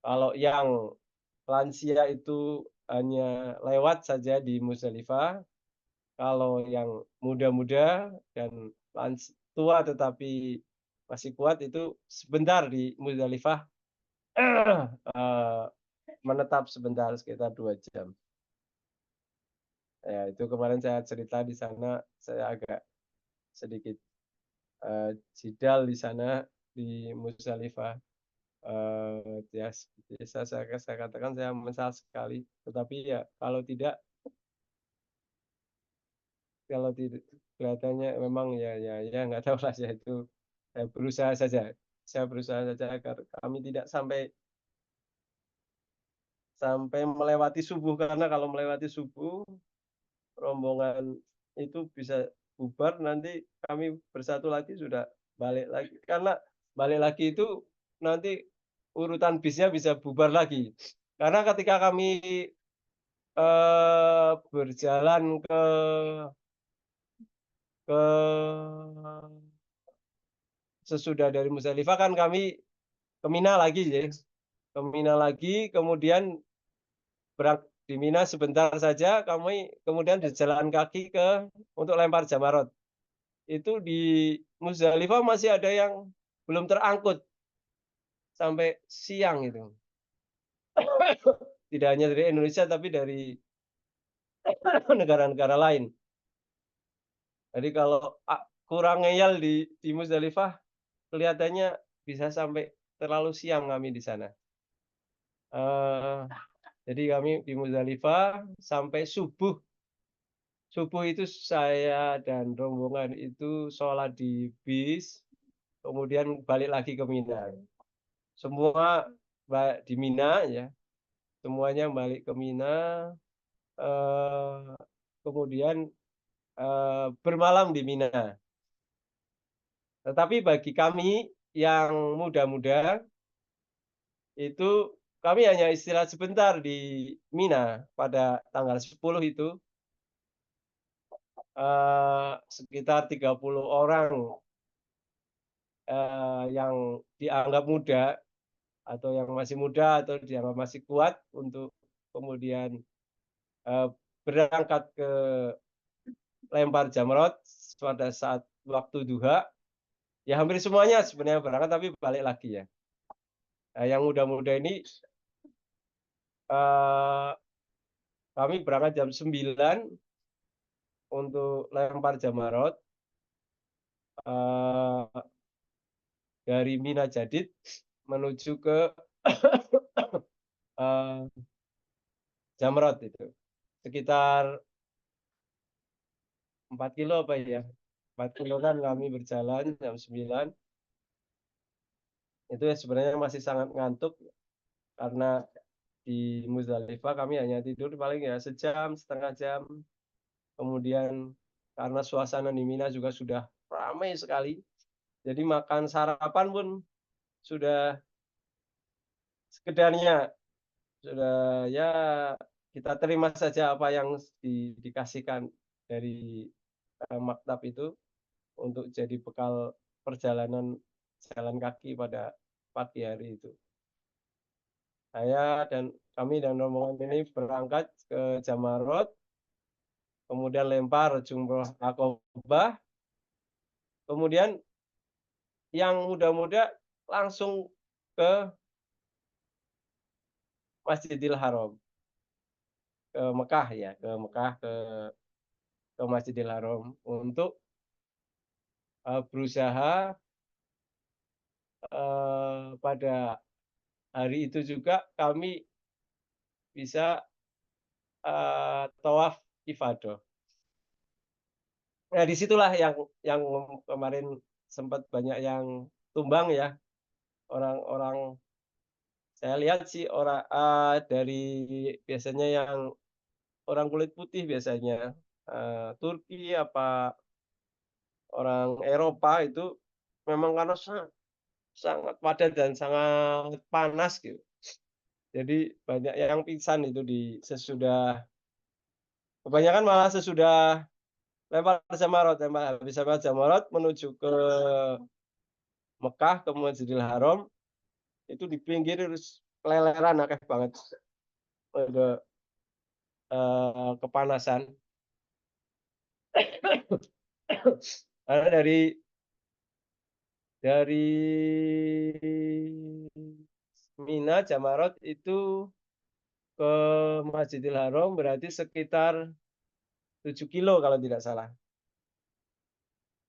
[SPEAKER 4] kalau yang lansia itu hanya lewat saja di Muzdalifah, kalau yang muda-muda dan tua tetapi masih kuat itu sebentar di Muzdalifah, eee, menetap sebentar sekitar 2 jam. Ya itu kemarin saya cerita di sana, saya agak sedikit, jidal di sana di Muzdalifah. Ya bisa saya katakan saya menyesal sekali, tetapi ya kalau tidak kelihatannya memang ya nggak tahu lah ya itu, saya berusaha saja agar kami tidak sampai sampai melewati subuh, karena kalau melewati subuh, rombongan itu bisa bubar, nanti kami bersatu lagi sudah balik lagi. Karena balik lagi itu nanti urutan bisnya bisa bubar lagi. Karena ketika kami, berjalan ke sesudah dari Musdalifah kan kami ke Mina lagi ya, ke Mina lagi, kemudian di Mina sebentar saja, kami kemudian berjalan kaki untuk lempar jamarot. Itu di Musdalifah masih ada yang belum terangkut sampai siang itu. Tidak hanya dari Indonesia tapi dari negara-negara lain. Jadi kalau kurang ngeyel di Musdalifah, kelihatannya bisa sampai terlalu siang kami di sana. Jadi kami di Musdalifah sampai subuh. Subuh itu saya dan rombongan itu sholat di bis, kemudian balik lagi ke Mina. Semua di Mina ya, semuanya balik ke Mina, kemudian, bermalam di Mina. Tetapi bagi kami yang muda-muda itu kami hanya istirahat sebentar di Mina pada tanggal 10 itu. Sekitar 30 orang yang dianggap muda atau yang masih muda atau dianggap masih kuat untuk kemudian berangkat ke lempar jamrot pada saat waktu duha. Ya hampir semuanya sebenarnya berangkat tapi balik lagi ya. Nah, yang muda-muda ini kami berangkat jam 9 untuk lempar jamrot dari Mina Jadid menuju ke jamrot itu. Sekitar 4 kilo apa ya? 4 kilo kan kami berjalan jam 9. Itu ya sebenarnya masih sangat ngantuk karena di Muzdalifah kami hanya tidur paling ya sejam, setengah jam. Kemudian karena suasana di Mina juga sudah ramai sekali. Jadi makan sarapan pun sudah sekedarnya. Sudah ya kita terima saja apa yang dikasihkan dari maktab itu untuk jadi bekal perjalanan jalan kaki pada pagi hari itu. Saya dan kami dan rombongan ini berangkat ke Jamarot, kemudian lempar jumroh Aqobah, kemudian yang muda-muda langsung ke Masjidil Haram, ke Mekah ya, ke Mekah ke Masjidil Haram untuk berusaha pada hari itu juga kami bisa tawaf ifadah. Nah, disitulah yang kemarin sempat banyak yang tumbang ya. Orang-orang saya lihat sih orang dari biasanya yang orang kulit putih biasanya Turki apa orang Eropa itu memang karena sangat padat dan sangat panas gitu. Jadi banyak yang pingsan itu kebanyakan malah sesudah lempar Jamarot, habis lempar Jamarot menuju ke Mekah ke Masjidil Haram itu di pinggir terus keleleran akeh banget. Ada kepanasan. Karena dari Mina Jamarot itu ke Masjidil Haram berarti sekitar 7 kilo kalau tidak salah.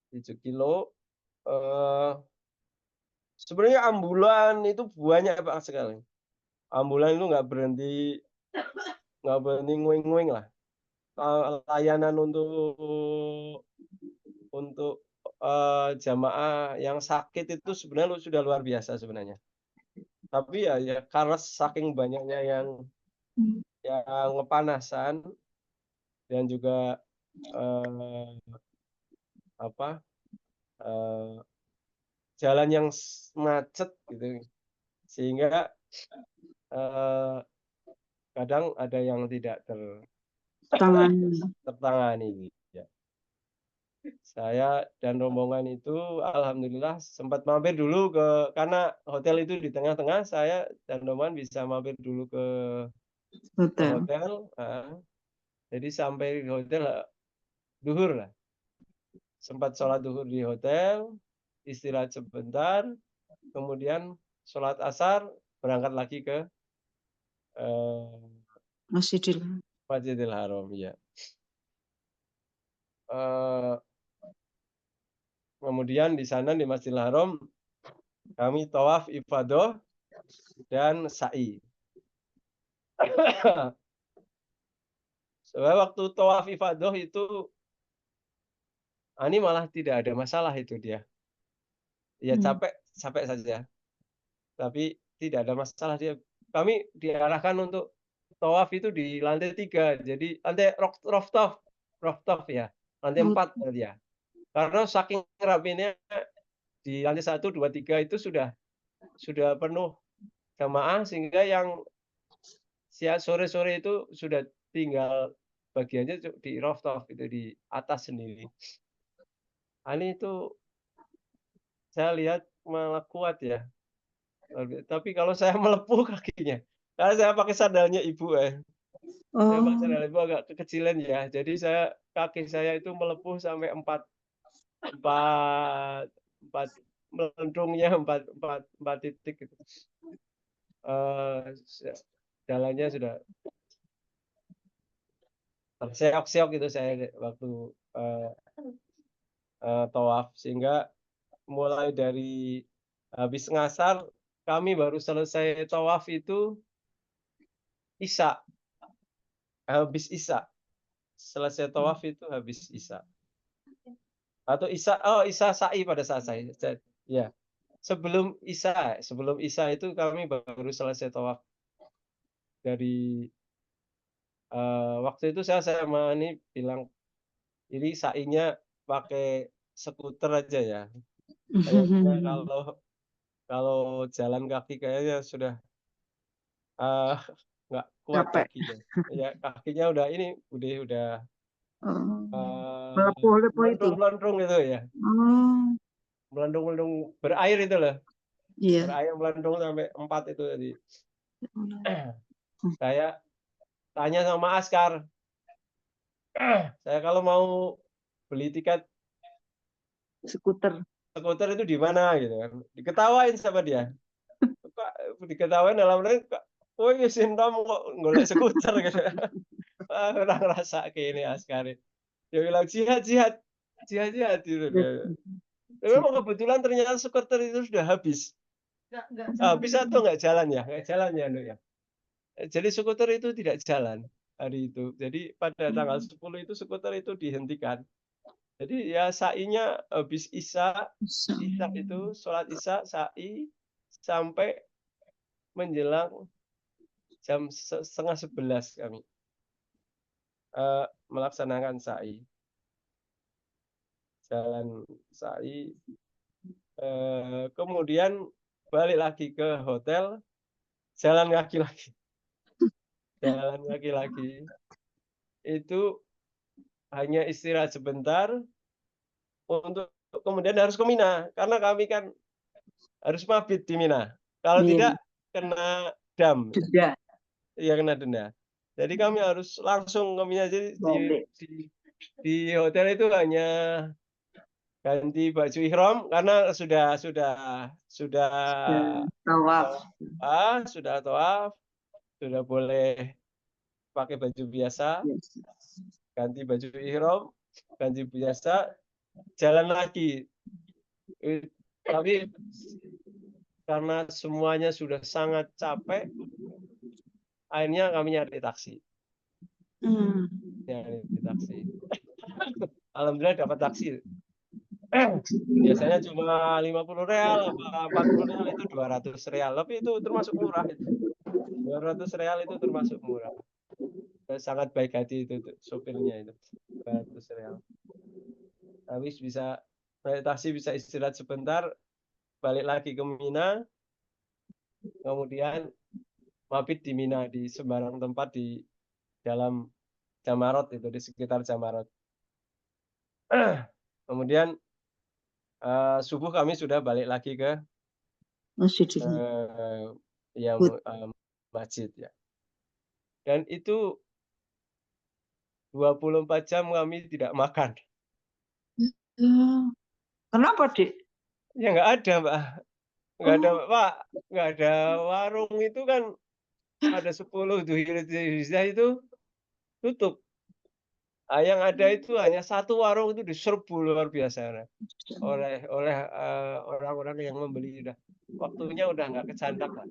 [SPEAKER 4] 7 kilo. Sebenarnya ambulan itu banyak banget sekali. Ambulan itu nggak berhenti nguing-nguing lah. Layanan untuk jamaah yang sakit itu sebenarnya sudah luar biasa sebenarnya. Tapi ya karena saking banyaknya yang ngepanasan dan juga jalan yang macet gitu, sehingga kadang ada yang tidak tertangani. Ya. Saya dan rombongan itu alhamdulillah sempat mampir dulu karena hotel itu di tengah-tengah, saya dan rombongan bisa mampir dulu ke hotel. Jadi sampai di hotel duhur lah. Sempat sholat duhur di hotel, istirahat sebentar, kemudian sholat asar, berangkat lagi ke Masjidil Haram ya. Kemudian di sana di Masjidil Haram kami tawaf ifadah dan sa'i. Sebenarnya waktu tawaf ifadah itu ini malah tidak ada masalah itu dia. Ya capek saja. Tapi tidak ada masalah dia. Kami diarahkan untuk tawaf itu di lantai 3. Jadi lantai rooftop ya. Lantai 4 ya. Karena saking rapinya di lantai 1, 2, 3 itu sudah penuh jamaah, sehingga yang sore-sore itu sudah tinggal bagiannya di rooftop itu di atas sendiri. Ini itu saya lihat malah kuat ya. Tapi kalau saya melepuh kakinya, karena saya pakai sandalnya ibu saya pakai
[SPEAKER 1] Oh,
[SPEAKER 4] sandal ibu agak kekecilan ya. Jadi kaki saya itu melepuh sampai 4 melendungnya 4 titik gitu. Jalannya sudah terseok-seok gitu saya waktu tawaf, sehingga mulai dari habis ngasar kami baru selesai tawaf itu Isya, habis Isya. Selesai tawaf itu habis Isya. Atau Isya sa'i pada saat saya. Ya. Sebelum Isya itu kami baru selesai tawaf. Dari waktu itu saya sama ini bilang, ini sa'inya pakai skuter aja ya. Kayaknya kalau jalan kaki kayaknya sudah nggak kuat
[SPEAKER 1] capek.
[SPEAKER 4] kakinya. Ya, kakinya udah
[SPEAKER 1] Melepuh-lepuh itu.
[SPEAKER 4] melendung-melendung gitu ya.
[SPEAKER 1] Oh,
[SPEAKER 4] Melendung-melendung berair itu loh.
[SPEAKER 1] iya.
[SPEAKER 4] Berair melendung sampai 4 itu tadi. Saya tanya sama Askar, saya kalau mau beli tiket
[SPEAKER 1] Skuter.
[SPEAKER 4] skuter itu di mana gitu kan. Diketawain sama dia. Kok diketawain dalam arti, "Oh, iya sintom kok golek skuter," gitu. Orang ngerasa kayak ini Askar. Dia bilang, "Jihad, jihad. Jihad, jihad," gitu dia. Tapi memang kebetulan ternyata skuter itu sudah habis. Habis atau nggak jalan ya? Nggak jalan ya, Nduk ya? Jadi skuter itu tidak jalan hari itu. Jadi pada tanggal 10 itu skuter itu dihentikan. Jadi ya sa'inya habis Isya itu sholat Isya, sa'i sampai menjelang jam setengah 11 kami melaksanakan sa'i. Jalan sa'i, kemudian balik lagi ke hotel, jalan kaki lagi. Jalan kaki lagi. Itu hanya istirahat sebentar untuk kemudian harus ke Mina, karena kami kan harus mabit di Mina. Kalau
[SPEAKER 1] Iya.
[SPEAKER 4] tidak kena dam,
[SPEAKER 1] Jeda.
[SPEAKER 4] ya kena denda. Jadi kami harus langsung ke Mina. Jadi
[SPEAKER 1] Balik.
[SPEAKER 4] di hotel itu hanya ganti baju ihram karena sudah
[SPEAKER 1] Tawaf.
[SPEAKER 4] sudah tawaf, sudah boleh pakai baju biasa,
[SPEAKER 1] Yes.
[SPEAKER 4] ganti baju ihram, ganti biasa, jalan lagi. Tapi karena semuanya sudah sangat capek, akhirnya kami nyari taksi. Alhamdulillah dapat taksi. Biasanya cuma 50 real, 40 real itu 200 real. Tapi itu termasuk murah. 200 real itu termasuk murah. Sangat baik hati itu sopirnya itu. 200 real. Habis bisa naik taksi, bisa istirahat sebentar, balik lagi ke Mina, kemudian mabit di Mina di sembarang tempat di dalam Jamarot itu, di sekitar Jamarot. Kemudian subuh kami sudah balik lagi ke
[SPEAKER 1] Masjid.
[SPEAKER 4] masjid ya. Dan itu 24 jam kami tidak makan.
[SPEAKER 1] Kenapa, Dik?
[SPEAKER 4] Ya nggak ada, Mbak. Nggak ada, Pak. Nggak ada warung itu kan ada 10 Dzulhijjah itu tutup. Yang ada itu hanya satu warung itu diserbu luar biasa oleh orang-orang yang membeli. Waktunya udah nggak kecandak lah.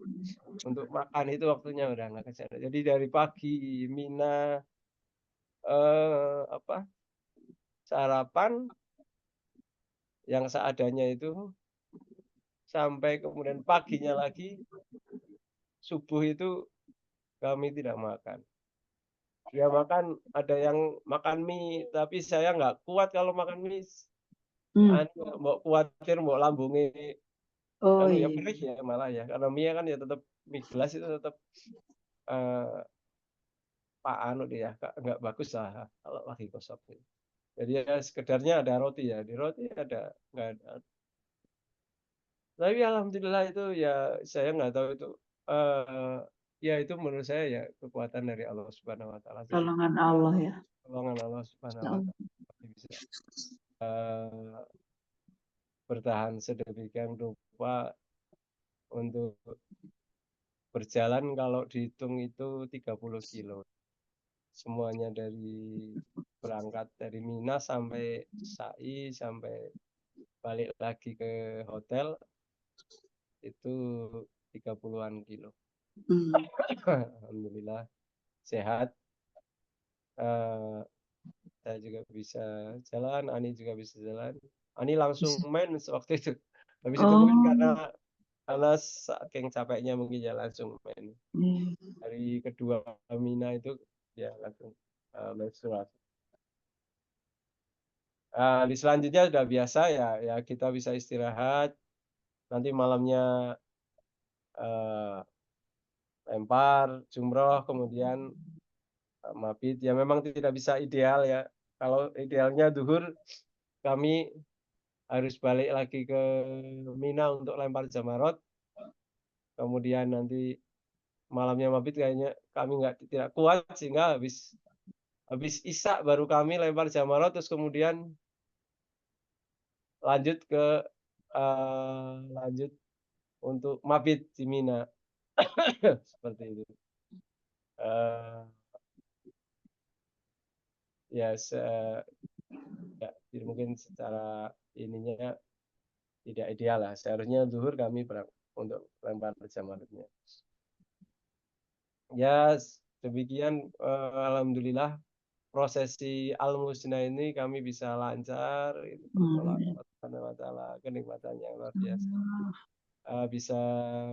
[SPEAKER 4] Untuk makan itu waktunya udah nggak kecandak. Jadi dari pagi Mina sarapan yang seadanya itu sampai kemudian paginya lagi subuh itu kami tidak makan. Ya makan, ada yang makan mie, tapi saya nggak kuat kalau makan mie. Mbok kuatir mbok lambunge
[SPEAKER 1] Oh
[SPEAKER 4] ya
[SPEAKER 1] iya.
[SPEAKER 4] perih ya malah ya. Karena mie kan ya tetap mie gelas itu tetap pak ya, nggak bagus lah kalau lagi kosong. Jadi ya sekedarnya ada roti ya, di roti ada nggak ada. Tapi alhamdulillah itu ya saya nggak tahu itu ya itu menurut saya ya kekuatan dari Allah Subhanahu Wa Taala. Jadi
[SPEAKER 1] Tolongan Allah ya.
[SPEAKER 4] tolongan Allah Subhanahu Wa Taala bisa bertahan sedemikian rupa untuk berjalan kalau dihitung itu 30 kilo. Semuanya dari berangkat dari Mina sampai Sai sampai balik lagi ke hotel itu 30-an kilo. Alhamdulillah sehat. Saya juga bisa jalan, Ani juga bisa jalan. Ani langsung main waktu itu. Habis itu mungkin karena saking capeknya mungkin ya langsung main. Hari kedua Mina itu ya langsung menstruasi. Di selanjutnya sudah biasa ya kita bisa istirahat. Nanti malamnya lempar jumroh kemudian mabit ya memang tidak bisa ideal ya. Kalau idealnya duhur kami harus balik lagi ke Mina untuk lempar jamarot. Kemudian nanti malamnya mabit kayaknya kami tidak kuat sehingga habis isya baru kami lempar jamarot terus kemudian lanjut untuk mabit di Mina. Seperti itu. Ya mungkin secara ininya tidak ideal lah. Seharusnya zuhur kami untuk lempar jamarotnya. Ya demikian alhamdulillah prosesi Al-Musna ini kami bisa lancar itu kenikmatan yang luar biasa. Bisa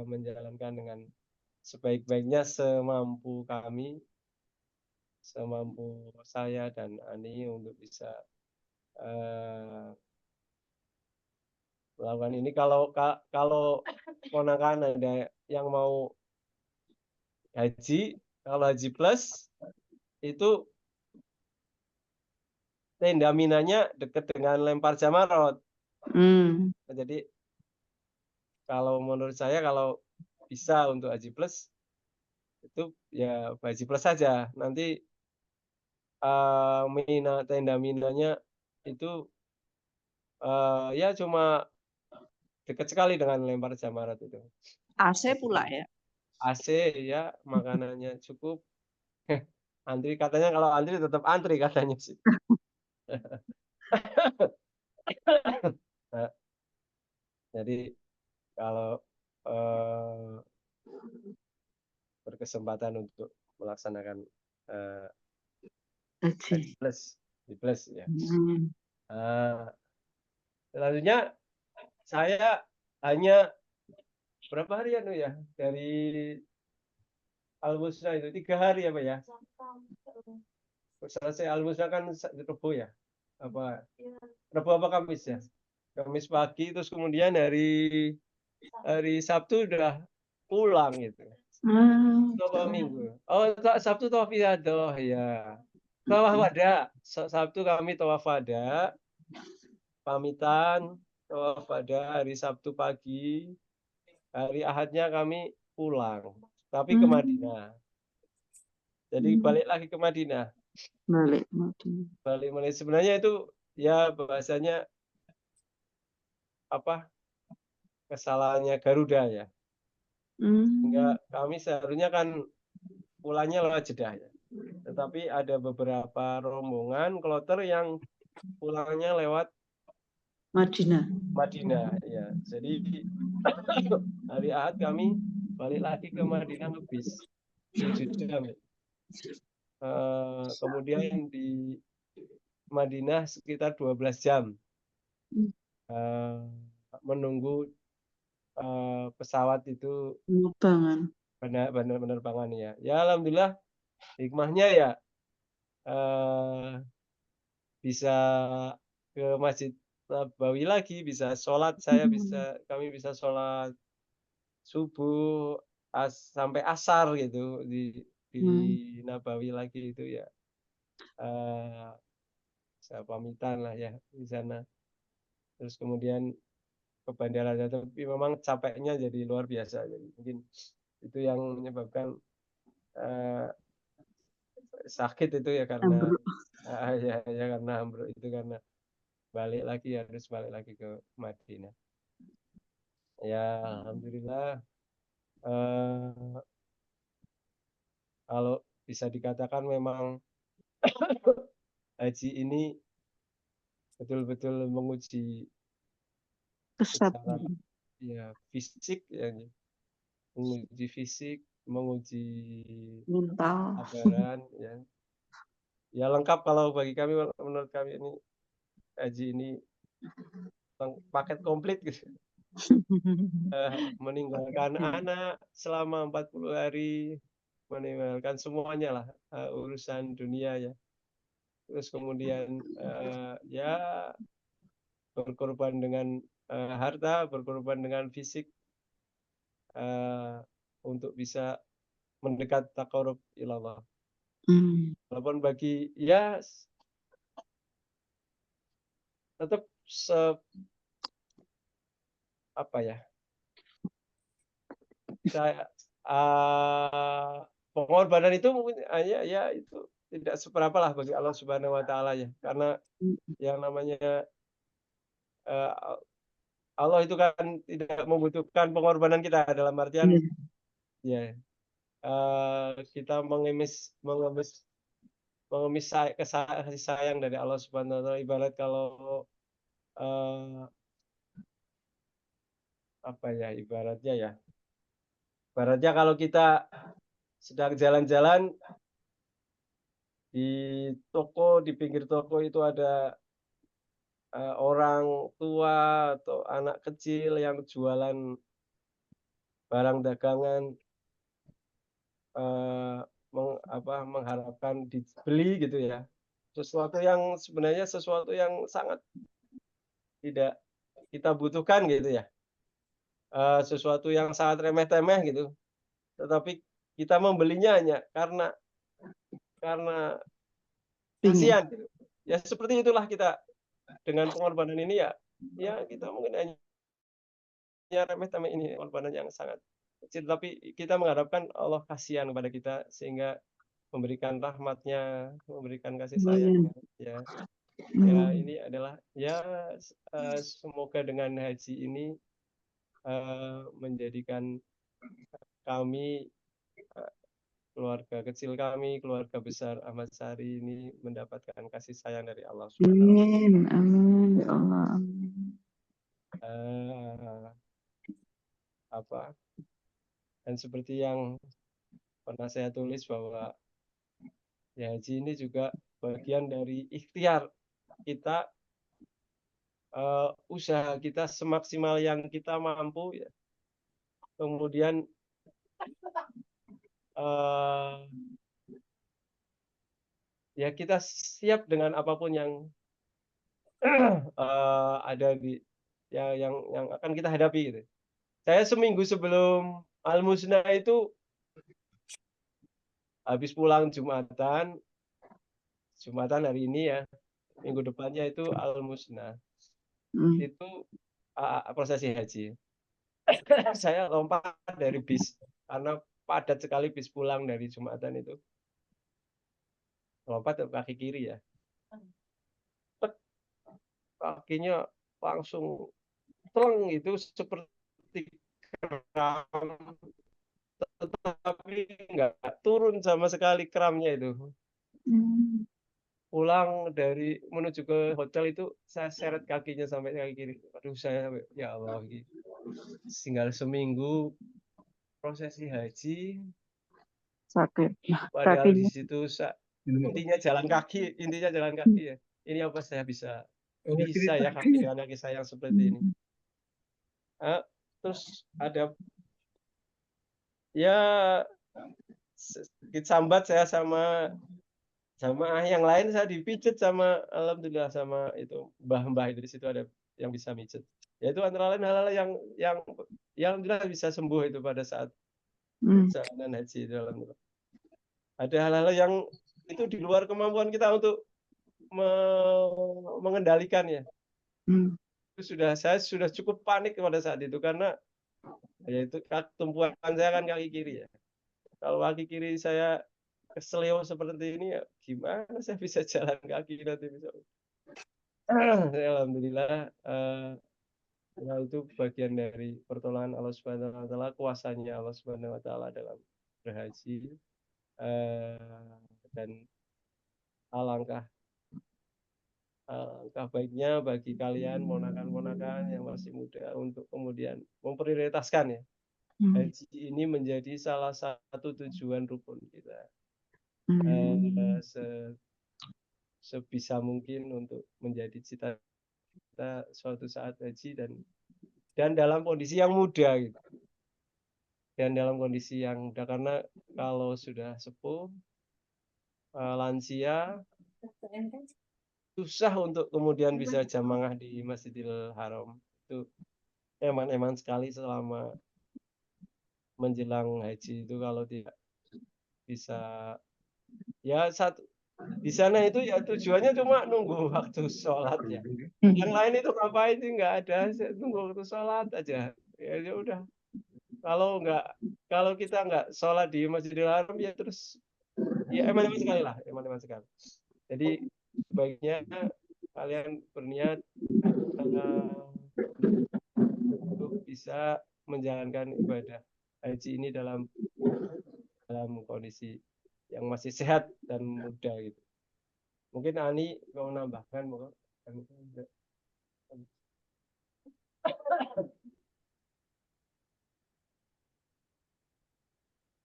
[SPEAKER 4] menjalankan dengan sebaik-baiknya semampu kami, semampu saya dan Ani untuk bisa melakukan ini. Kalau ponakan ada yang mau haji, kalau haji plus itu tenda Minanya dekat dengan lempar jamarot. Jadi kalau menurut saya kalau bisa untuk haji plus itu ya haji plus saja. Nanti tenda Minanya itu ya cuma dekat sekali dengan lempar jamarat itu.
[SPEAKER 1] AC pula ya.
[SPEAKER 4] AC ya makanannya cukup. Antri katanya kalau antri tetap antri katanya sih. Nah, jadi kalau berkesempatan untuk melaksanakan haji plus ya. Selanjutnya saya hanya berapa hari ya dari Al-Musna itu 3 hari apa ya? Selesai Al-Musna kan Rebo ya? Rebo apa Kamis ya? Kamis pagi terus kemudian hari Sabtu udah pulang gitu. Atau Minggu. Oh, Sabtu tawaf ifadah ya. Tawaf wada. Sabtu kami tawaf wada. Pamitan tawaf wada hari Sabtu pagi. Hari Ahadnya kami pulang. Tapi ke Madinah. Jadi balik lagi ke Madinah. Balik sebenarnya itu ya bahasanya kesalahannya Garuda ya. Enggak, kami seharusnya kan pulangnya lewat Jeddah ya. Tetapi ada beberapa rombongan kloter yang pulangnya lewat Madinah ya. Jadi hari Ahad kami balik lagi ke Madinah lebih 7 jam. Kemudian di Madinah sekitar 12 jam menunggu pesawat itu penerbangan ya. Ya alhamdulillah hikmahnya ya bisa ke Masjid Nabawi lagi, bisa sholat, kami bisa sholat subuh sampai asar gitu di Nabawi lagi itu ya. Saya pamitan lah ya di sana. Terus kemudian ke bandaranya, tapi memang capeknya jadi luar biasa. Jadi mungkin itu yang menyebabkan sakit itu ya karena
[SPEAKER 1] Ambruk.
[SPEAKER 4] ya karena ambruk itu karena harus balik lagi ke Madinah. Ya alhamdulillah kalau bisa dikatakan memang haji ini betul-betul menguji secara
[SPEAKER 1] Kesatuan
[SPEAKER 4] ya fisik ya, menguji fisik, menguji
[SPEAKER 1] mental.
[SPEAKER 4] kesabaran ya. Ya lengkap kalau bagi kami, menurut kami ini haji ini paket komplit gitu. Meninggalkan anak selama 40 hari, meninggalkan semuanya lah urusan dunia ya. Terus kemudian ya berkorban dengan harta, berkorban dengan fisik untuk bisa mendekat taqarrub ilallah. Walaupun bagi ya tetap apa ya? Saya pengorbanan itu mungkin hanya ya itu tidak seberapa lah bagi Allah Subhanahu wa taala ya. Karena yang namanya Allah itu kan tidak membutuhkan pengorbanan kita, dalam artian ya kita mengemis kasih sayang dari Allah Subhanahu wa taala. Ibarat kalau apa ya ibaratnya kalau kita sedang jalan-jalan di pinggir toko itu ada orang tua atau anak kecil yang jualan barang dagangan, mengharapkan dibeli gitu ya. Sesuatu yang sebenarnya sangat tidak kita butuhkan gitu ya. Sesuatu yang sangat remeh-temeh gitu. Tetapi kita membelinya hanya karena kasihan gitu. Ya seperti itulah kita dengan pengorbanan ini ya kita mungkin hanya remeh-temeh ini, pengorbanan yang sangat kecil, tapi kita mengharapkan Allah kasihan kepada kita sehingga memberikan rahmatnya, memberikan kasih sayangnya ya. Ya ini adalah ya semoga dengan haji ini menjadikan kami, keluarga kecil kami, keluarga besar Ahmad Sari ini mendapatkan kasih sayang dari Allah Subhanahu wa taala.
[SPEAKER 1] Amin. Ya Allah.
[SPEAKER 4] Dan seperti yang pernah saya tulis bahwa ya haji ini juga bagian dari ikhtiar kita, usaha kita semaksimal yang kita mampu ya. Kemudian ya kita siap dengan apapun yang ada yang akan kita hadapi gitu. Saya seminggu sebelum Al-Musnah itu habis pulang Jumatan hari ini ya, minggu depannya itu Al-Musnah. Itu prosesi haji. Saya lompat dari bis karena padat sekali bis pulang dari Jumatan itu. Lompat ke kaki kiri ya. Kakinya langsung teleng itu seperti kram, tetapi nggak turun sama sekali kramnya itu. Pulang menuju ke hotel itu saya seret kakinya sampai kaki kiri. Aduh saya ya Allah, tinggal seminggu prosesi haji.
[SPEAKER 1] Sakit.
[SPEAKER 4] Padahal di situ intinya jalan kaki ya. Ini apa saya bisa ya kaki dengan kaki saya yang seperti ini. Terus ada ya sedikit sambat saya sama yang lain, saya dipijet sama alhamdulillah sama itu mbah-mbah itu, di situ ada yang bisa mijet. Yaitu antara lain hal-hal yang alhamdulillah bisa sembuh itu pada saat perjalanan haji itu alhamdulillah. Ada hal-hal yang itu di luar kemampuan kita untuk mengendalikannya. Saya sudah cukup panik pada saat itu karena yaitu tumpuan saya kan kaki kiri ya. Kalau kaki kiri saya kesleo seperti ini ya gimana saya bisa jalan kaki nanti bisa. Alhamdulillah ya itu bagian dari pertolongan Allah Subhanahu wa taala, kuasanya Allah Subhanahu wa taala dalam berhaji. Dan alangkah baiknya bagi kalian ponakan-ponakan yang masih muda untuk kemudian memprioritaskan ya haji ini menjadi salah satu tujuan rukun kita. Sebisa mungkin untuk menjadi cita-cita suatu saat haji dan dalam kondisi yang muda gitu. Dan dalam kondisi yang muda karena kalau sudah sepuh lansia susah untuk kemudian bisa jamaah di Masjidil Haram. Itu eman-eman sekali selama menjelang haji itu kalau tidak bisa ya di sana itu ya tujuannya cuma nunggu waktu sholat ya. Yang lain itu ngapain sih nggak ada, nunggu waktu sholat aja. Ya udah. Kalau kita nggak sholat di Masjidil Haram ya terus ya eman-eman sekali lah, eman-eman sekali. Jadi sebaiknya kalian berniat untuk bisa menjalankan ibadah haji ini dalam kondisi yang masih sehat dan muda gitu. Mungkin Ani mau menambahkan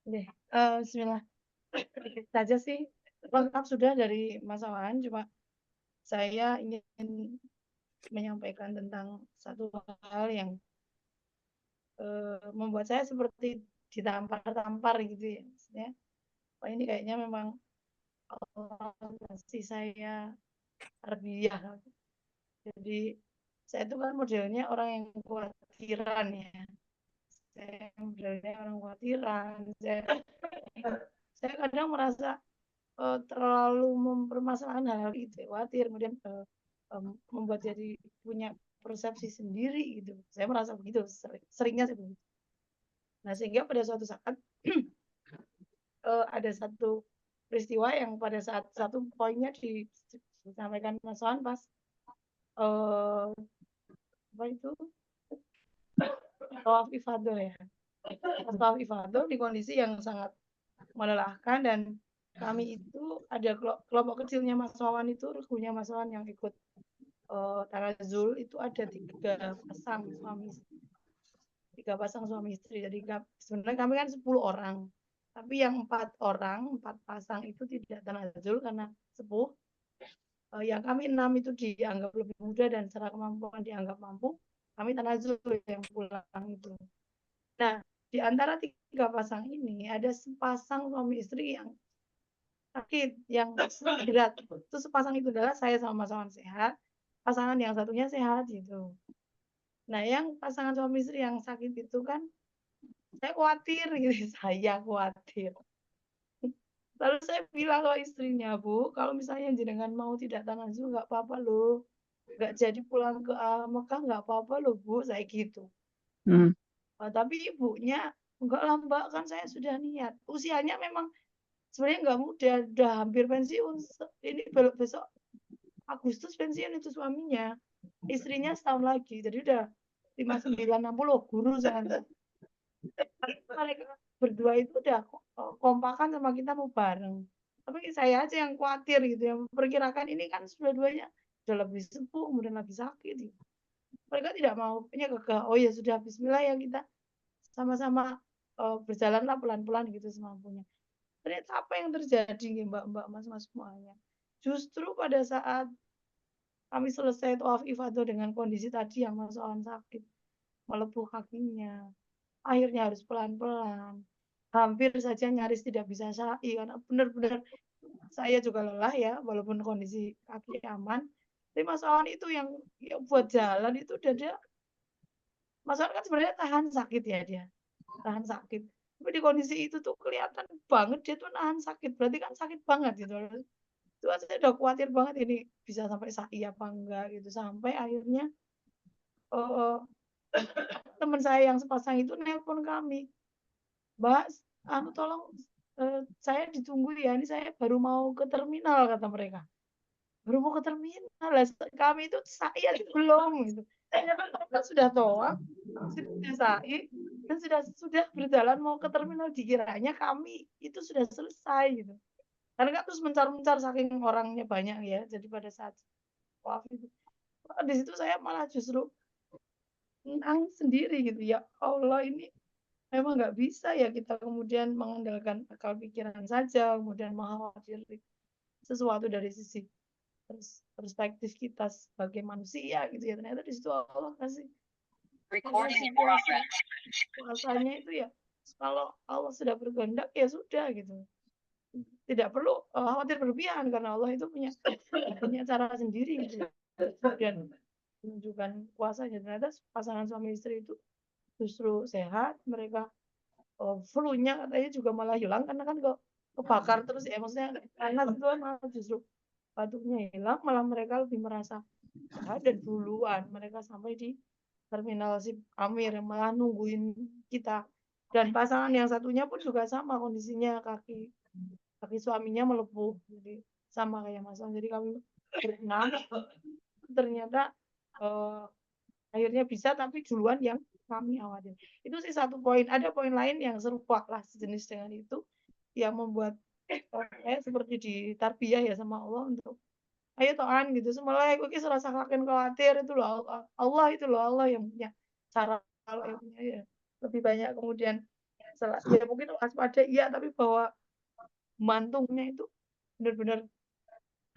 [SPEAKER 6] Bismillah. Saja sih lengkap sudah dari Mas Awan, cuma saya ingin menyampaikan tentang satu hal yang membuat saya seperti ditampar-tampar gitu ya. Maksudnya, ini kayaknya memang Allah kasih saya tarbiyah. Jadi saya itu kan modelnya orang yang khawatiran ya. Saya modelnya orang khawatiran. Saya kadang merasa terlalu mempermasalahkan hal itu, khawatir, kemudian membuat jadi punya persepsi sendiri gitu. Saya merasa begitu, seringnya seperti itu. Nah sehingga pada suatu saat ada satu peristiwa yang pada saat satu poinnya disampaikan Mas Wan pas apa itu tawaf ifadah ya. Tawaf ifadah di kondisi yang sangat melelahkan dan kami itu ada kelompok kecilnya Mas Wawan itu, rukunya Mas Wawan yang ikut tanazul itu ada 3 pasang suami istri. 3 pasang suami istri. Jadi sebenarnya kami kan 10 orang. Tapi yang 4 pasang itu tidak tanazul karena sepuh. Yang kami 6 itu dianggap lebih muda dan secara kemampuan dianggap mampu. Kami tanazul yang pulang itu. Nah, di antara 3 pasang ini ada sepasang suami istri yang sakit, yang berat. Itu sepasang itu adalah saya sama Mas Awan sehat, pasangan yang satunya sehat gitu. Nah, yang pasangan suami istri yang sakit itu kan saya khawatir gitu, saya khawatir. Lalu saya bilang ke istrinya, Bu, kalau misalnya jenengan mau tidak tanazul nggak apa-apa loh. Nggak jadi pulang ke Mekah nggak apa-apa loh, Bu, saya gitu. Tapi ibunya enggak lah Mbak, kan saya sudah niat. Usianya memang sebenarnya nggak muda, udah hampir pensiun. Ini besok Agustus pensiun itu suaminya. Istrinya setahun lagi, jadi udah 59-60 guru saya. Mereka berdua itu udah kompakan sama kita mau bareng. Tapi saya aja yang khawatir gitu, yang memperkirakan ini kan sudah duanya udah lebih sepuh, kemudian lagi sakit. Gitu. Mereka tidak mau, punya kegah. Oh ya sudah, Bismillah ya kita sama-sama berjalanlah pelan-pelan gitu semampunya. Ternyata apa yang terjadi Mbak-mbak, Mas-mas semuanya. Justru pada saat kami selesai tawaf ifadah dengan kondisi tadi yang Mas Awan sakit, melepuh kakinya. Akhirnya harus pelan-pelan. Hampir saja nyaris tidak bisa sa'i karena benar-benar saya juga lelah ya, walaupun kondisi kaki aman. Tapi Mas Wawan itu yang buat jalan itu udah dia, Mas Wawan kan sebenarnya tahan sakit ya dia, tahan sakit. Tapi di kondisi itu tuh kelihatan banget dia tuh nahan sakit, berarti kan sakit banget gitu. Itu saya udah khawatir banget ini bisa sampai SAI apa enggak gitu. Sampai akhirnya eh, teman saya yang sepasang itu nelpon kami, Mbak, tolong saya ditunggu ya, ini saya baru mau ke terminal, kata mereka. Baru mau ke terminal, kami itu SAI aja belum gitu. Ternyata sudah toa, sudah SAI, dan sudah berjalan mau ke terminal, dikiranya kami itu sudah selesai gitu. Karena kan terus mencar-mencar saking orangnya banyak ya, jadi pada saat wafat itu di situ saya malah justru nangis sendiri gitu, ya Allah, ini memang nggak bisa ya kita kemudian mengandalkan akal pikiran saja, kemudian mengkhawatirkan sesuatu dari sisi perspektif kita sebagai manusia gitu ya. Ternyata di situ Allah kasih kuasanya itu ya, kalau Allah sudah berkehendak ya sudah gitu. Tidak perlu khawatir berlebihan karena Allah itu punya cara sendiri gitu. Dan menunjukkan kuasanya. Ternyata pasangan suami istri itu justru sehat, mereka flu-nya katanya juga malah hilang karena kan kebakar terus ya, maksudnya panas itu kan malah justru batuknya hilang, malah mereka lebih merasa sehat dan duluan mereka sampai di terminal Sip Amir, malah nungguin kita. Dan pasangan yang satunya pun juga sama kondisinya, kaki suaminya melepuh, jadi sama kayak Mas Am. Jadi kami berenam, ternyata akhirnya bisa, tapi duluan yang kami khawatir. Itu sih satu poin. Ada poin lain yang serupa lah sejenis dengan itu, yang membuat saya seperti ditarbiyah ya sama Allah untuk ayo toan gitu, semula aku ki serasa kakek khawatir itu loh, Allah itu loh, Allah yang punya cara, kalau yang punya ya lebih banyak. Kemudian ya mungkin waspada iya, tapi bahwa mantungnya itu benar-benar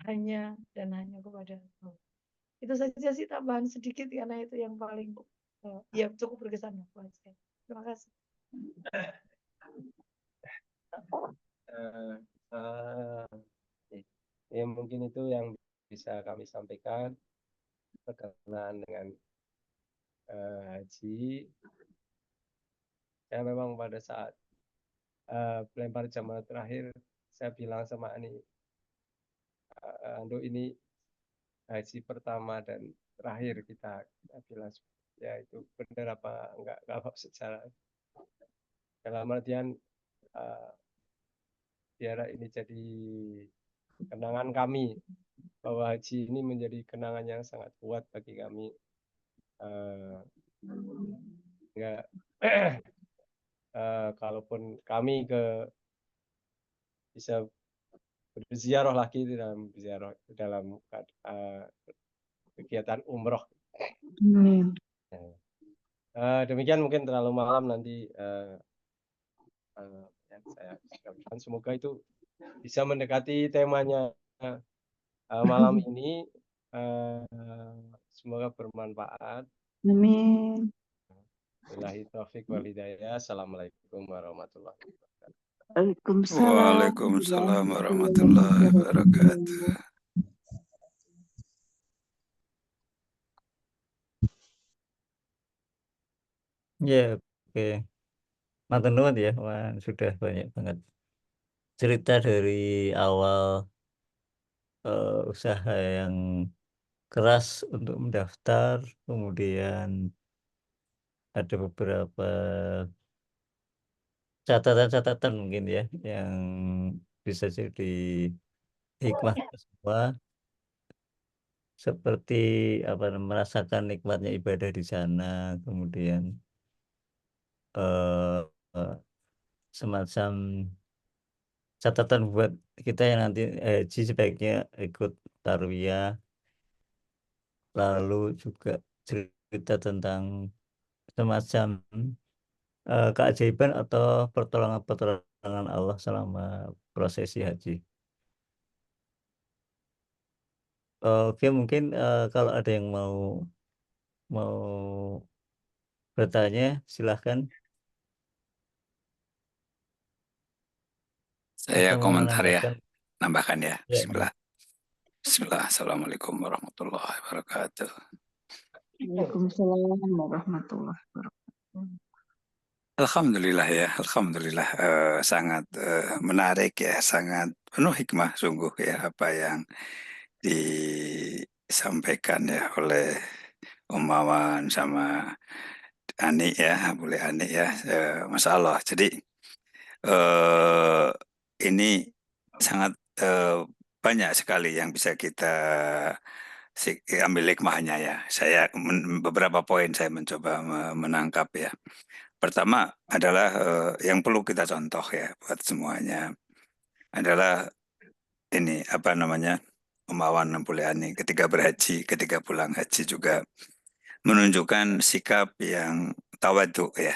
[SPEAKER 6] hanya dan hanya kepada Allah. Itu saja sih tambahan sedikit karena itu yang paling ya cukup berkesan buat saya. Terima kasih.
[SPEAKER 4] Ya mungkin itu yang bisa kami sampaikan berkenaan dengan haji. Saya memang pada saat pelempar jamaah terakhir saya bilang sama Ani, Ando ini haji pertama dan terakhir kita bilang ya itu benar apa enggak kalau secara dalam artian biar ini jadi kenangan kami, bahwa haji ini menjadi kenangan yang sangat kuat bagi kami. Enggak kalaupun kami bisa berziarah lagi dalam kegiatan umroh. Demikian, mungkin terlalu malam nanti saya ucapkan semoga itu bisa mendekati temanya malam ini. Semoga bermanfaat.
[SPEAKER 1] Amin.
[SPEAKER 4] Billahi taufiq wal hidayah. Assalamualaikum warahmatullahi wabarakatuh.
[SPEAKER 5] Waalaikumsalam warahmatullahi wabarakatuh.
[SPEAKER 2] Ya, oke. Matur nuwun ya, Wan. Sudah banyak banget cerita dari awal usaha yang keras untuk mendaftar, kemudian ada beberapa catatan-catatan mungkin ya yang bisa jadi hikmah semua, seperti merasakan nikmatnya ibadah di sana, kemudian eh, eh, semacam catatan buat kita yang nanti haji sebaiknya ikut tarwiyah, lalu juga cerita tentang semacam keajaiban atau pertolongan Allah selama prosesi haji. Oke, mungkin kalau ada yang mau bertanya, silahkan.
[SPEAKER 5] Saya
[SPEAKER 2] Atau mau
[SPEAKER 5] komentar ya,
[SPEAKER 2] menambahkan.
[SPEAKER 5] nambahkan ya.
[SPEAKER 2] Ya,
[SPEAKER 5] Bismillah. Bismillah. Assalamualaikum warahmatullahi wabarakatuh.
[SPEAKER 1] Waalaikumsalam warahmatullahi wabarakatuh.
[SPEAKER 5] Alhamdulillah ya, alhamdulillah sangat menarik ya, sangat penuh hikmah sungguh ya apa yang disampaikan ya oleh Om Mawan sama Ani ya, boleh Ani ya, Masya Allah. Jadi ini sangat banyak sekali yang bisa kita ambil hikmahnya ya. Saya beberapa poin saya mencoba menangkap ya. Pertama adalah yang perlu kita contoh ya buat semuanya adalah ini apa namanya Umawan Nampuliani ketika berhaji, ketika pulang haji juga menunjukkan sikap yang tawadhu ya,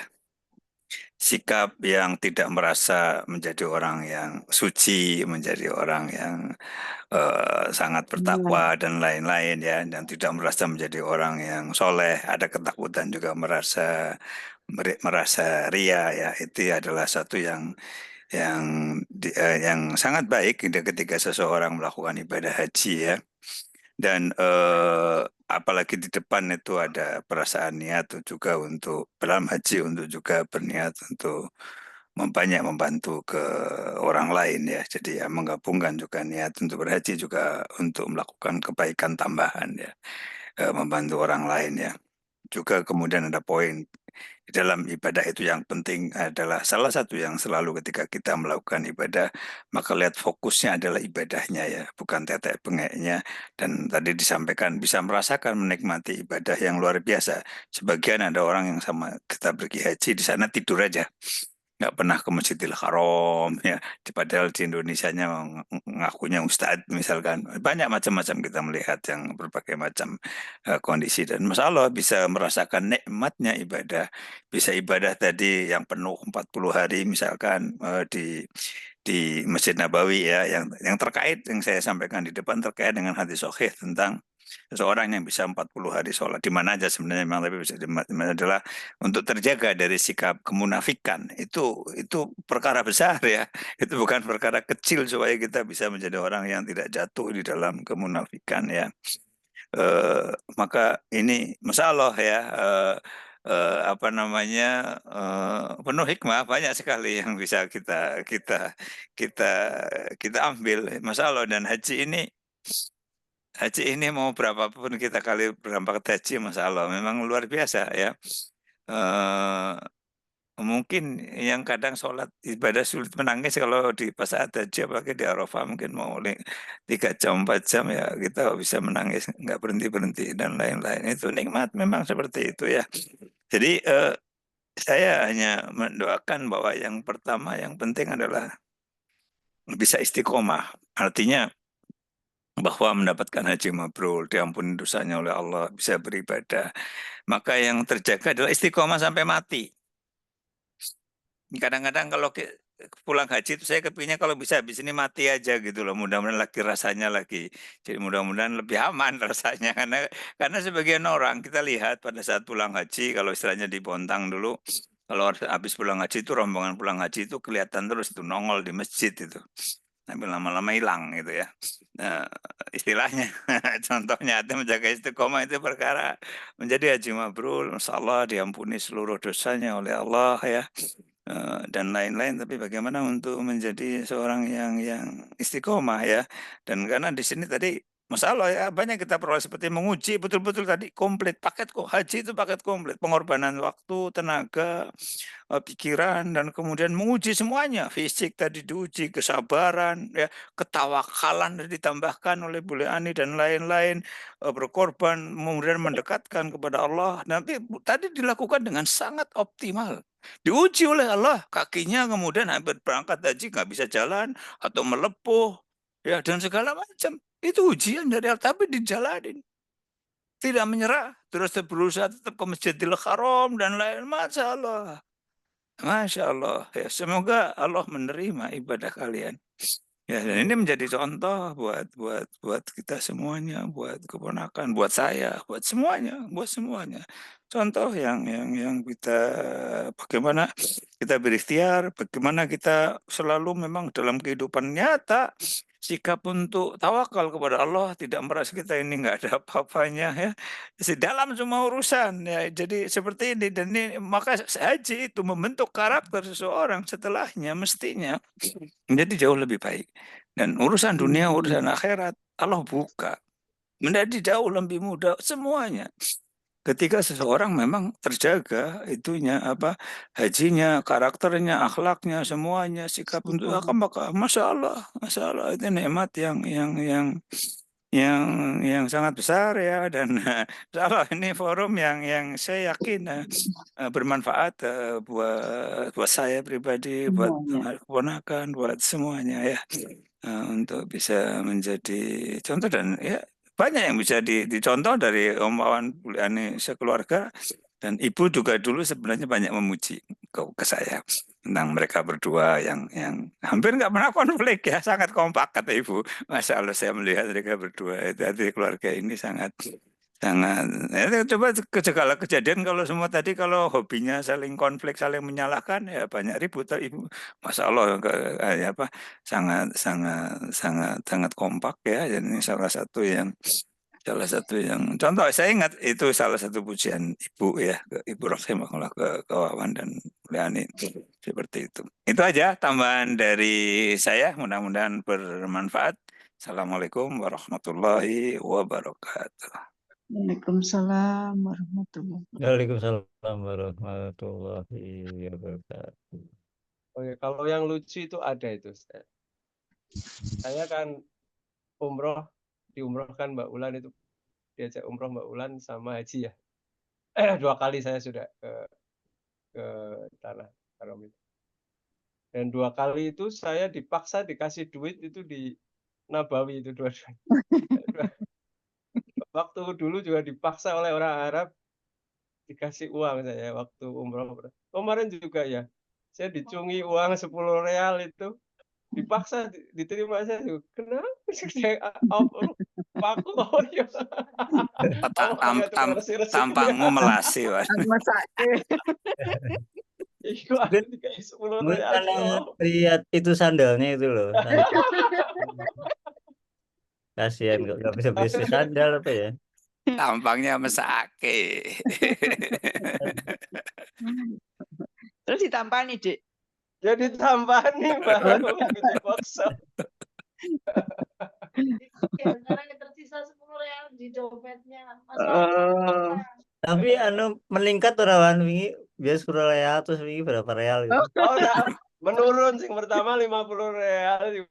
[SPEAKER 5] sikap yang tidak merasa menjadi orang yang suci, menjadi orang yang sangat bertakwa dan lain-lain ya, dan tidak merasa menjadi orang yang soleh, ada ketakutan juga merasa ria ya, itu adalah satu yang sangat baik ketika seseorang melakukan ibadah haji ya. Dan apalagi di depan itu ada perasaan niat juga untuk dalam haji untuk juga berniat untuk banyak membantu ke orang lain ya. Jadi ya menggabungkan juga niat untuk berhaji juga untuk melakukan kebaikan tambahan ya, membantu orang lain ya. Juga kemudian ada poin di dalam ibadah itu yang penting adalah salah satu yang selalu ketika kita melakukan ibadah maka lihat fokusnya adalah ibadahnya ya, bukan tetek bengeknya. Dan tadi disampaikan bisa merasakan menikmati ibadah yang luar biasa. Sebagian ada orang yang sama kita pergi haji di sana tidur aja, nggak pernah ke Masjidil Haram ya, padahal di Indonesianya ngakunya ustadz misalkan. Banyak macam-macam kita melihat yang berbagai macam kondisi, dan Masya Allah bisa merasakan nikmatnya ibadah. Bisa ibadah tadi yang penuh 40 hari misalkan di Masjid Nabawi ya, yang terkait yang saya sampaikan di depan terkait dengan hadis sahih tentang seseorang yang bisa 40 hari sholat di mana aja sebenarnya memang, tapi bisa adalah untuk terjaga dari sikap kemunafikan. Itu perkara besar ya, itu bukan perkara kecil supaya kita bisa menjadi orang yang tidak jatuh di dalam kemunafikan ya. Maka ini Masya Allah ya, apa namanya, penuh hikmah, banyak sekali yang bisa kita kita ambil Masya Allah. Dan haji ini mau berapapun kita kali berangkat haji, Masya Allah, memang luar biasa ya. Mungkin yang kadang sholat ibadah sulit menangis kalau di pas saat haji, apalagi di Arafah mungkin mau 3 jam 4 jam ya kita bisa menangis nggak berhenti-berhenti dan lain-lain. Itu nikmat memang seperti itu ya. Jadi saya hanya mendoakan bahwa yang pertama yang penting adalah bisa istiqomah. Artinya bahwa mendapatkan haji mabrur, diampuni dosanya oleh Allah, bisa beribadah. Maka yang terjaga adalah istiqomah sampai mati. Kadang-kadang kalau pulang haji itu saya kepinginnya kalau bisa habis ini mati aja gitu loh. Mudah-mudahan lagi rasanya lagi. Jadi mudah-mudahan lebih aman rasanya. Karena sebagian orang kita lihat pada saat pulang haji, kalau istilahnya di Bontang dulu, kalau habis pulang haji itu rombongan pulang haji itu kelihatan terus itu nongol di masjid itu. Sampai lama-lama hilang gitu ya. Nah, istilahnya contohnya itu menjaga istiqomah itu perkara menjadi haji mabrur, Masya Allah diampuni seluruh dosanya oleh Allah ya, dan lain-lain. Tapi bagaimana untuk menjadi seorang yang istiqomah ya. Dan karena di sini tadi Masya Allah ya, banyak kita peroleh seperti menguji betul-betul tadi komplit paket kok, haji itu paket komplit, pengorbanan waktu, tenaga, pikiran, dan kemudian menguji semuanya. Fisik tadi diuji, kesabaran, ya, ketawakalan ditambahkan oleh Bule Ani dan lain-lain, berkorban, kemudian mendekatkan kepada Allah. Nanti tadi dilakukan dengan sangat optimal. Diuji oleh Allah, kakinya kemudian hampir berangkat haji nggak bisa jalan atau melepuh, ya dan segala macam. Itu ujian dari Allah, tapi dijalanin. Tidak menyerah, terus berusaha tetap ke Masjidil Haram dan lain. Masya Allah. Masya Allah. Ya, semoga Allah menerima ibadah kalian. Ya, dan ini menjadi contoh buat kita semuanya, buat keponakan, buat saya, buat semuanya. Contoh yang kita bagaimana kita berikhtiar, bagaimana kita selalu memang dalam kehidupan nyata sikap untuk tawakal kepada Allah, tidak merasa kita ini nggak ada apa-apanya ya. Dalam semua urusan ya. Jadi seperti ini, dan ini maka haji itu membentuk karakter seseorang setelahnya mestinya menjadi jauh lebih baik. Dan urusan dunia, urusan akhirat Allah buka menjadi jauh lebih mudah semuanya. Ketika seseorang memang terjaga itunya apa, hajinya, karakternya, akhlaknya, semuanya, sikap untuk maka masya Allah itu nikmat yang sangat besar ya. Dan insya Allah ini forum yang saya yakin bermanfaat buat saya pribadi, buat
[SPEAKER 1] Semuanya.
[SPEAKER 5] keponakan, buat semuanya ya, untuk bisa menjadi contoh. Dan ya banyak yang bisa dicontoh dari Om Wawan Buliani sekeluarga, dan Ibu juga dulu sebenarnya banyak memuji ke saya tentang mereka berdua yang hampir nggak pernah konflik ya, sangat kompak kata Ibu. Masya Allah saya melihat mereka berdua itu hati keluarga ini sangat ya, coba ke segala kejadian kalau semua tadi kalau hobinya saling konflik, saling menyalahkan ya banyak ribut. Ibu Masya Allah ya apa sangat kompak ya. Jadi salah satu yang contoh saya ingat itu salah satu pujian Ibu ya ke Ibu Rahimahullah ke Wawan dan Leani seperti itu. Itu aja tambahan dari saya, mudah-mudahan bermanfaat. Assalamualaikum warahmatullahi wabarakatuh.
[SPEAKER 1] Waalaikumsalam warahmatullahi wabarakatuh.
[SPEAKER 2] Waalaikumsalam warahmatullahi wabarakatuh.
[SPEAKER 4] Oke, kalau yang lucu itu ada itu. Saya kan diumrohkan Mbak Ulan itu, diajak umroh Mbak Ulan sama haji ya. 2 kali saya sudah ke tanah haram itu. Dan 2 kali itu saya dipaksa dikasih duit itu di Nabawi itu dua-duanya. Waktu dulu juga dipaksa oleh orang Arab dikasih uang saya waktu umroh. Kemarin juga ya, saya dicungi uang 10 real itu, dipaksa diterima saya juga. Kenapa saya paku ya.
[SPEAKER 5] Tampangmu melasi, Wan.
[SPEAKER 1] Masake.
[SPEAKER 4] Iku ada dikasih 10 real.
[SPEAKER 2] Lihat itu sandalnya itu loh. Kasihan kok nggak bisa beli sandal apa ya.
[SPEAKER 5] Tampangnya mesake.
[SPEAKER 3] Terus ditampani, Dik.
[SPEAKER 4] Ya ditampani baru dipaksa.
[SPEAKER 6] Sekarang yang tersisa 10 real di dompetnya.
[SPEAKER 2] Tapi meningkat orang wingi biasa 10 real terus wingi berapa real gitu.
[SPEAKER 4] Oh, nah, menurun sing pertama 50 real.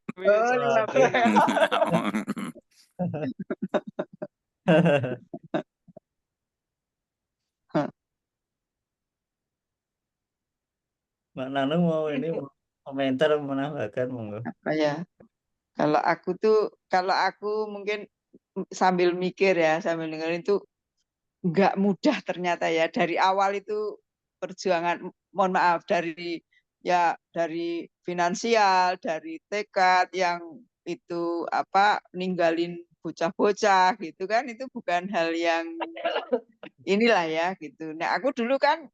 [SPEAKER 2] Mak Nanu mau komentar menambahkan monggo.
[SPEAKER 3] Apa ya? Kalau aku mungkin sambil mikir ya, sambil dengerin itu nggak mudah ternyata ya. Dari awal itu perjuangan, mohon maaf, dari finansial, dari tekad yang itu ninggalin bocah-bocah gitu kan, itu bukan hal yang inilah ya gitu. Nah aku dulu kan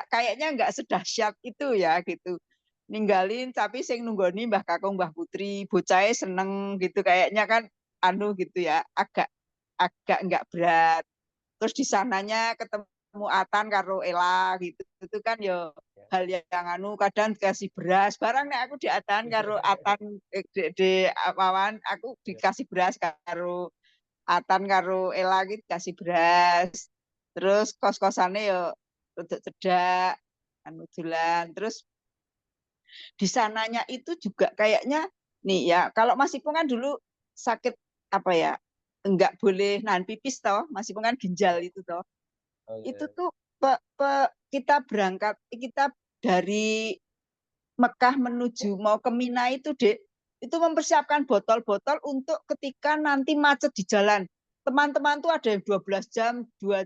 [SPEAKER 3] kayaknya nggak sedahsyat itu ya gitu, ninggalin tapi sing nunggoni Mbah Kakung Mbah Putri, bocahnya seneng gitu kayaknya kan gitu ya, agak nggak berat. Terus di sananya ketemu Atan karo Ela gitu, itu kan ya hal yang kadang dikasih beras barang. Nek aku di Atan karo Atan di Wawan, aku dikasih beras karo Atan karo Ela gitu, dikasih beras. Terus kos-kosannya ya untuk cedak dolan. Terus di sananya itu juga kayaknya nih ya, kalau Mas Ipung kan dulu sakit apa ya, enggak boleh nahan pipis toh, Mas Ipung kan ginjal itu toh. Oh, yeah. Itu tuh kita dari Mekah menuju mau ke Mina itu, Dek, itu mempersiapkan botol-botol untuk ketika nanti macet di jalan. Teman-teman tuh ada yang 12 jam, 12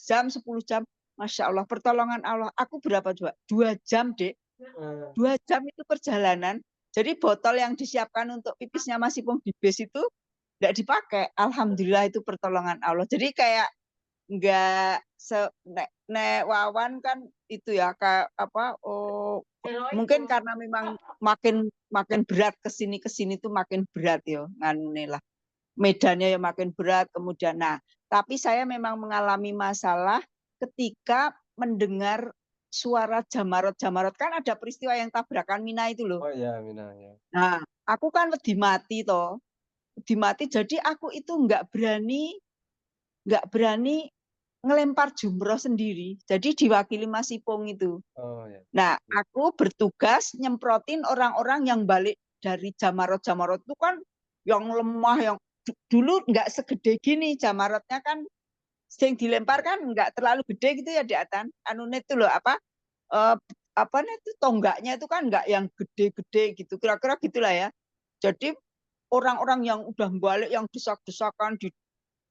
[SPEAKER 3] jam, 10 jam. Masya Allah, pertolongan Allah. Aku berapa juga? 2 jam, Dek. 2 jam itu perjalanan. Jadi botol yang disiapkan untuk pipisnya Mas Ipung di bis itu tidak dipakai. Alhamdulillah itu pertolongan Allah. Jadi kayak nek Wawan kan itu ya kayak apa mungkin karena memang makin berat kesini tuh makin berat ya nganu lah medannya ya makin berat kemudian nah tapi saya memang mengalami masalah ketika mendengar suara jamarot kan ada peristiwa yang tabrakan Mina itu loh.
[SPEAKER 4] Oh ya, Mina ya.
[SPEAKER 3] Nah aku kan wedi mati jadi aku itu nggak berani ngelempar jumroh sendiri. Jadi diwakili Mas Ipong itu.
[SPEAKER 4] Oh ya.
[SPEAKER 3] Nah, aku bertugas nyemprotin orang-orang yang balik dari jamarot itu kan yang lemah, yang dulu nggak segede gini jamarotnya kan, yang dilempar kan nggak terlalu gede gitu ya di atas. Anunya itu loh apa itu tonggaknya itu kan nggak yang gede-gede gitu, kira-kira gitulah ya. Jadi orang-orang yang udah balik yang desak-desakan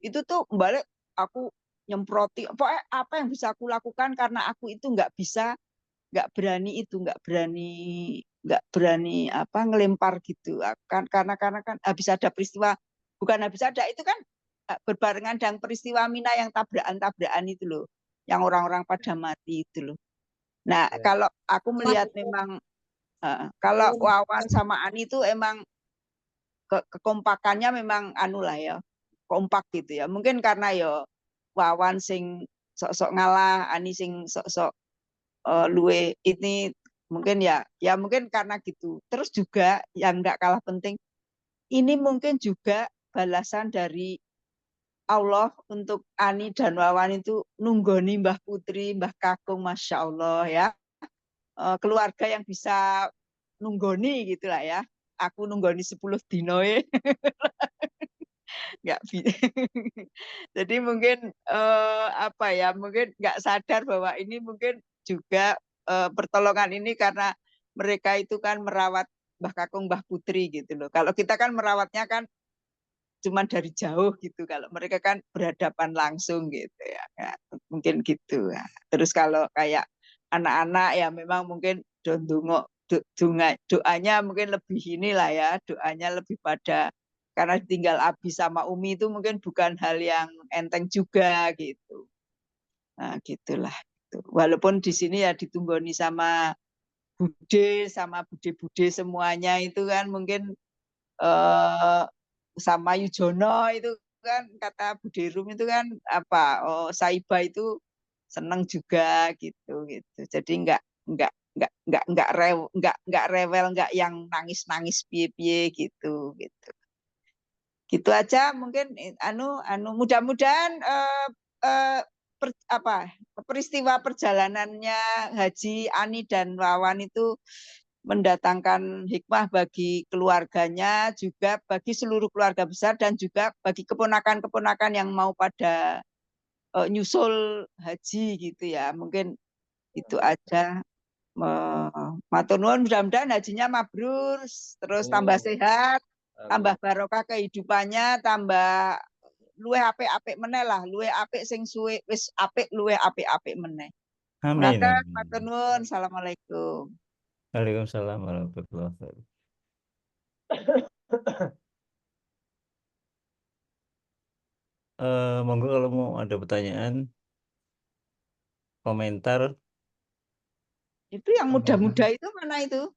[SPEAKER 3] itu tuh balik aku nyemproti apa yang bisa aku lakukan karena aku itu nggak berani apa ngelempar gitu kan karena kan habis ada peristiwa bukan habis ada itu kan berbarengan dengan peristiwa Mina yang tabrakan itu loh yang orang-orang pada mati itu loh. Nah kalau aku melihat memang kalau Wawan sama Ani itu emang kekompakannya memang anu lah ya kompak gitu ya mungkin karena ya Wawan sing sok-sok ngalah, Ani sing sok-sok luwe ini mungkin ya mungkin karena gitu. Terus juga yang nggak kalah penting, ini mungkin juga balasan dari Allah untuk Ani dan Wawan itu nunggoni Mbah Putri, Mbah Kakung, Masya Allah ya. Keluarga yang bisa nunggoni gitulah ya. Aku nunggoni 10 dinoe. Nggak jadi mungkin apa ya mungkin nggak sadar bahwa ini mungkin juga pertolongan ini karena mereka itu kan merawat Mbah Kakung Mbah Putri gitu loh. Kalau kita kan merawatnya kan cuma dari jauh gitu, kalau mereka kan berhadapan langsung gitu ya, mungkin gitu ya. Terus kalau kayak anak-anak ya memang mungkin doanya mungkin lebih inilah ya, doanya lebih pada karena tinggal Abi sama Umi itu mungkin bukan hal yang enteng juga gitu. Nah, gitulah. Walaupun di sini ya ditunggoni sama bude semuanya itu kan mungkin sama Yujono itu kan kata Bude Rum itu kan apa Saiba itu seneng juga gitu. Jadi nggak rewel nggak yang nangis piye gitu. Gitu aja mungkin mudah-mudahan peristiwa perjalanannya Haji Ani dan Wawan itu mendatangkan hikmah bagi keluarganya, juga bagi seluruh keluarga besar dan juga bagi keponakan-keponakan yang mau pada nyusul haji gitu ya. Mungkin itu aja. Matur nuwun, mudah-mudahan hajinya mabrur, terus tambah sehat, tambah barokah kehidupannya, tambah luwih apik-apik meneh lah, luwih apik sing suwe wis apik luwih apik-apik meneh.
[SPEAKER 2] Amin.
[SPEAKER 3] Matur nuwun, assalamualaikum.
[SPEAKER 2] Waalaikumsalam warahmatullahi wabarakatuh. Monggo kalau mau ada pertanyaan, komentar.
[SPEAKER 3] Itu yang muda-muda itu mana itu?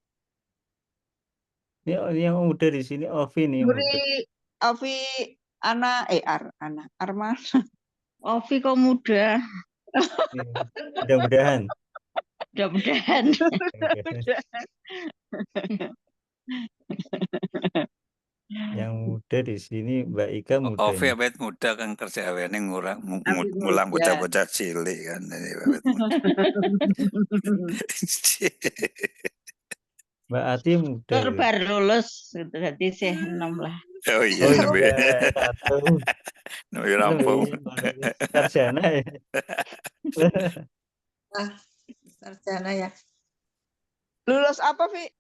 [SPEAKER 2] Ini yang muda di sini Ovi nih.
[SPEAKER 3] Ovi Ana Arman.
[SPEAKER 1] Ovi kok muda.
[SPEAKER 2] Mudah-mudahan. Yang muda di sini Mbak Ika muda.
[SPEAKER 5] Ovi awet muda kan kerja awetnya ngulang bocah-bocah cilik kan ini awet muda.
[SPEAKER 2] Mbak Ati muda.
[SPEAKER 1] Baru lulus gitu, jadi sih 6 lah.
[SPEAKER 5] Oh iya, nabi rampung.
[SPEAKER 2] Sarjana ya.
[SPEAKER 7] Sarjana ya.
[SPEAKER 3] Lulus apa, Vi?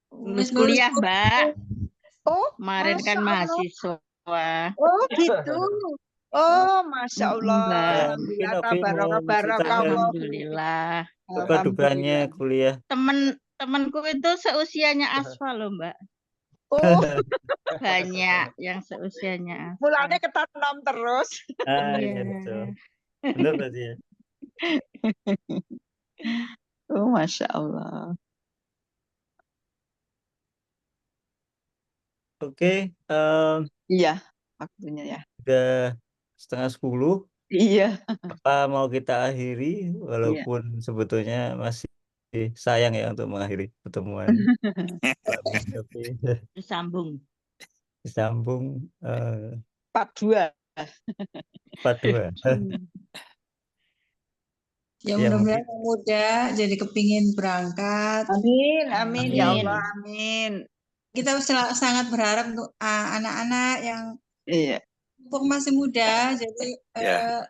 [SPEAKER 1] Lulus kuliah, Mbak.
[SPEAKER 3] Oh,
[SPEAKER 1] kemarin kan mahasiswa.
[SPEAKER 3] Oh, gitu. Oh, Masya Allah.
[SPEAKER 1] Alhamdulillah.
[SPEAKER 2] Apa dukanya kuliah?
[SPEAKER 1] Temanku itu seusianya Asfa loh, Mbak.
[SPEAKER 3] Oh,
[SPEAKER 1] banyak yang seusianya Asfa.
[SPEAKER 3] Mulanya ketat 6 terus.
[SPEAKER 2] Iya betul. Benar berarti ya.
[SPEAKER 3] Oh, Masya Allah.
[SPEAKER 2] Oke,
[SPEAKER 3] Iya, waktunya ya.
[SPEAKER 2] udah 9:30.
[SPEAKER 3] Iya,
[SPEAKER 2] Apa mau kita akhiri,
[SPEAKER 3] iya.
[SPEAKER 2] walaupun sebetulnya masih sayang ya untuk mengakhiri pertemuan Pak Min, tapi
[SPEAKER 1] Disambung.
[SPEAKER 2] disambung
[SPEAKER 3] Part 2.
[SPEAKER 2] part 2.
[SPEAKER 7] Ya
[SPEAKER 2] Ya
[SPEAKER 7] mudah-mudahan
[SPEAKER 2] mungkin
[SPEAKER 7] yang muda jadi kepingin berangkat.
[SPEAKER 3] Amin, amin, ya
[SPEAKER 1] Amin.
[SPEAKER 3] Allah, amin.
[SPEAKER 7] Kita sangat berharap untuk anak-anak yang
[SPEAKER 3] Iya.
[SPEAKER 7] masih muda, jadi
[SPEAKER 5] Ya.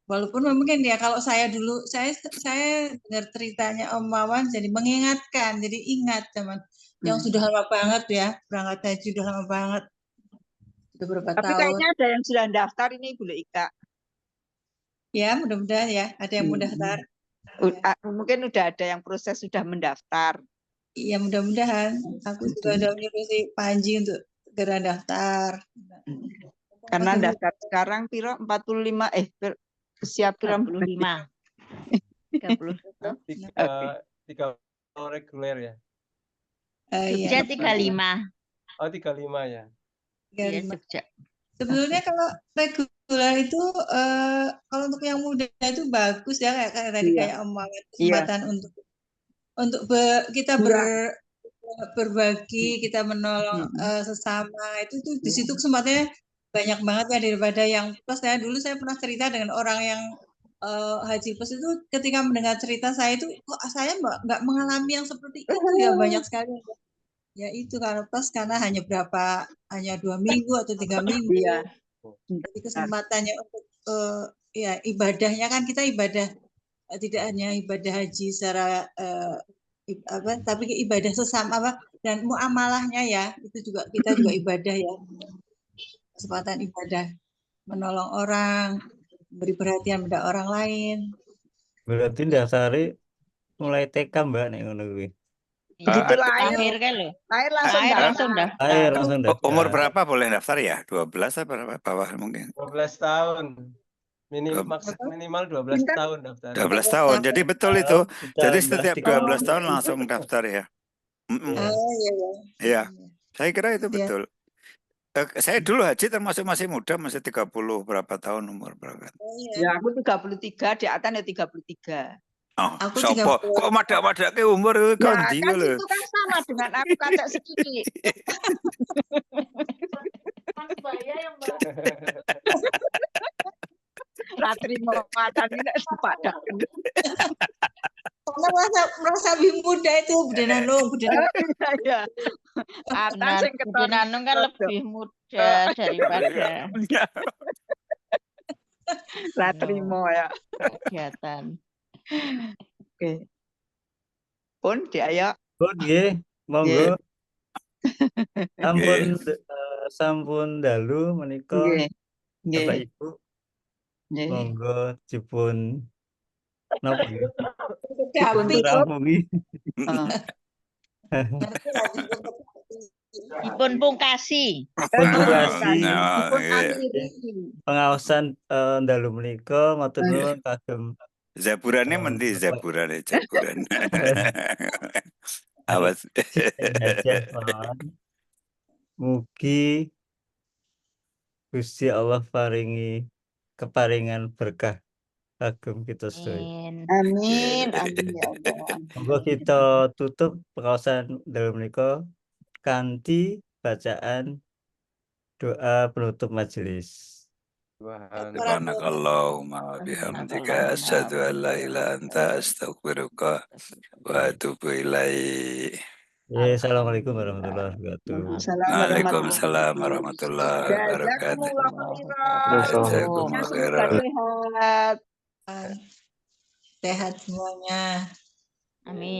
[SPEAKER 7] walaupun mungkin ya kalau saya dulu saya dengar ceritanya Om Wawan jadi mengingatkan, jadi ingat zaman yang sudah lama banget ya, berangkat haji sudah lama banget. Sudah berapa
[SPEAKER 3] Tapi
[SPEAKER 7] tahun.
[SPEAKER 3] kayaknya ada yang sudah daftar ini Bu Ika.
[SPEAKER 7] Ya, mudah-mudahan ya ada yang mendaftar.
[SPEAKER 3] Mungkin udah ada yang proses sudah mendaftar.
[SPEAKER 7] Iya, mudah-mudahan. Aku juga udah menyuruh si Panji untuk segera daftar.
[SPEAKER 3] Karena daftar sekarang piro 45 siap piro
[SPEAKER 1] 45. 30.
[SPEAKER 4] Tiga reguler ya.
[SPEAKER 1] Jogja 35.
[SPEAKER 4] Oh 35 ya.
[SPEAKER 1] Iya, Jogja.
[SPEAKER 7] Sebetulnya kalau reguler itu kalau untuk yang muda itu bagus ya kayak tadi kayak Om Wawan, kesempatan untuk kita berbagi, kita menolong sesama itu tuh di situ kesempatannya banyak banget ya daripada yang plus ya. Dulu saya pernah cerita dengan orang yang haji plus itu ketika mendengar cerita saya itu kok saya nggak mengalami yang seperti itu ya, banyak sekali. Ya itu kalau pas karena hanya 2 minggu atau 3 minggu.
[SPEAKER 3] Iya.
[SPEAKER 7] Jadi kesempatannya untuk ya ibadahnya kan kita ibadah tidak hanya ibadah haji secara tapi ibadah sesama dan muamalahnya ya itu juga kita juga ibadah ya, kesempatan ibadah menolong orang, beri perhatian pada orang lain.
[SPEAKER 2] berarti dasari mulai TK Mbak nek ngono kuwi.
[SPEAKER 3] Begitu lahir.
[SPEAKER 1] Lahir kan lo.
[SPEAKER 3] Lahir langsung daftar.
[SPEAKER 2] Lahir langsung daftar.
[SPEAKER 5] Umur berapa boleh daftar ya? 12 apa berapa bawah mungkin?
[SPEAKER 4] 12 tahun. Minimal 12 tahun daftar.
[SPEAKER 5] 12 tahun. Jadi betul itu. Jadi setiap 12 tahun langsung daftar ya. Iya. Saya kira itu betul. Saya dulu haji termasuk masih muda, masih 30 berapa tahun umur berangkat.
[SPEAKER 3] Ya, aku 33, di atas ya 33.
[SPEAKER 5] Oh,
[SPEAKER 7] Aku
[SPEAKER 5] sopo kok madak-madak ke umur itu
[SPEAKER 3] Ya,
[SPEAKER 5] kan
[SPEAKER 3] kan itu kan sama dengan aku kacak sedikit. Ratri mau makan ini sepadan.
[SPEAKER 7] Karena merasa lebih muda itu Budi Nanung.
[SPEAKER 3] Iya. Atas yang
[SPEAKER 1] Budi Nanung kan lebih muda daripada
[SPEAKER 3] Ratri mau ya.
[SPEAKER 1] kegiatan.
[SPEAKER 3] Oke. Pun dia
[SPEAKER 2] Pun nggih, monggo. Sampun dalu menika Bapak Ibu. Monggo dipun napa nggih? Dipun rampungi.
[SPEAKER 1] Dipun pungkasi.
[SPEAKER 2] Pengawasan dalu menika matur nuwun kagem
[SPEAKER 5] Zaburane mendi zaburane. Awas.
[SPEAKER 2] Mugi Gusti Allah paringi keparingan berkah kagem kita sedaya.
[SPEAKER 3] Amin, amin ya Allah.
[SPEAKER 2] Monggo kita tutup pengawasan dalu menika kanthi bacaan doa penutup majelis.
[SPEAKER 5] Subhanakallahumma bihamdika asyhadu an la ilaha anta astaghfiruka wa atubu ilaik.
[SPEAKER 2] Assalamualaikum warahmatullahi wabarakatuh.
[SPEAKER 5] Waalaikumsalam warahmatullahi wabarakatuh.
[SPEAKER 3] Jazakumullah khairan.
[SPEAKER 7] Sehat semuanya.
[SPEAKER 1] Amin.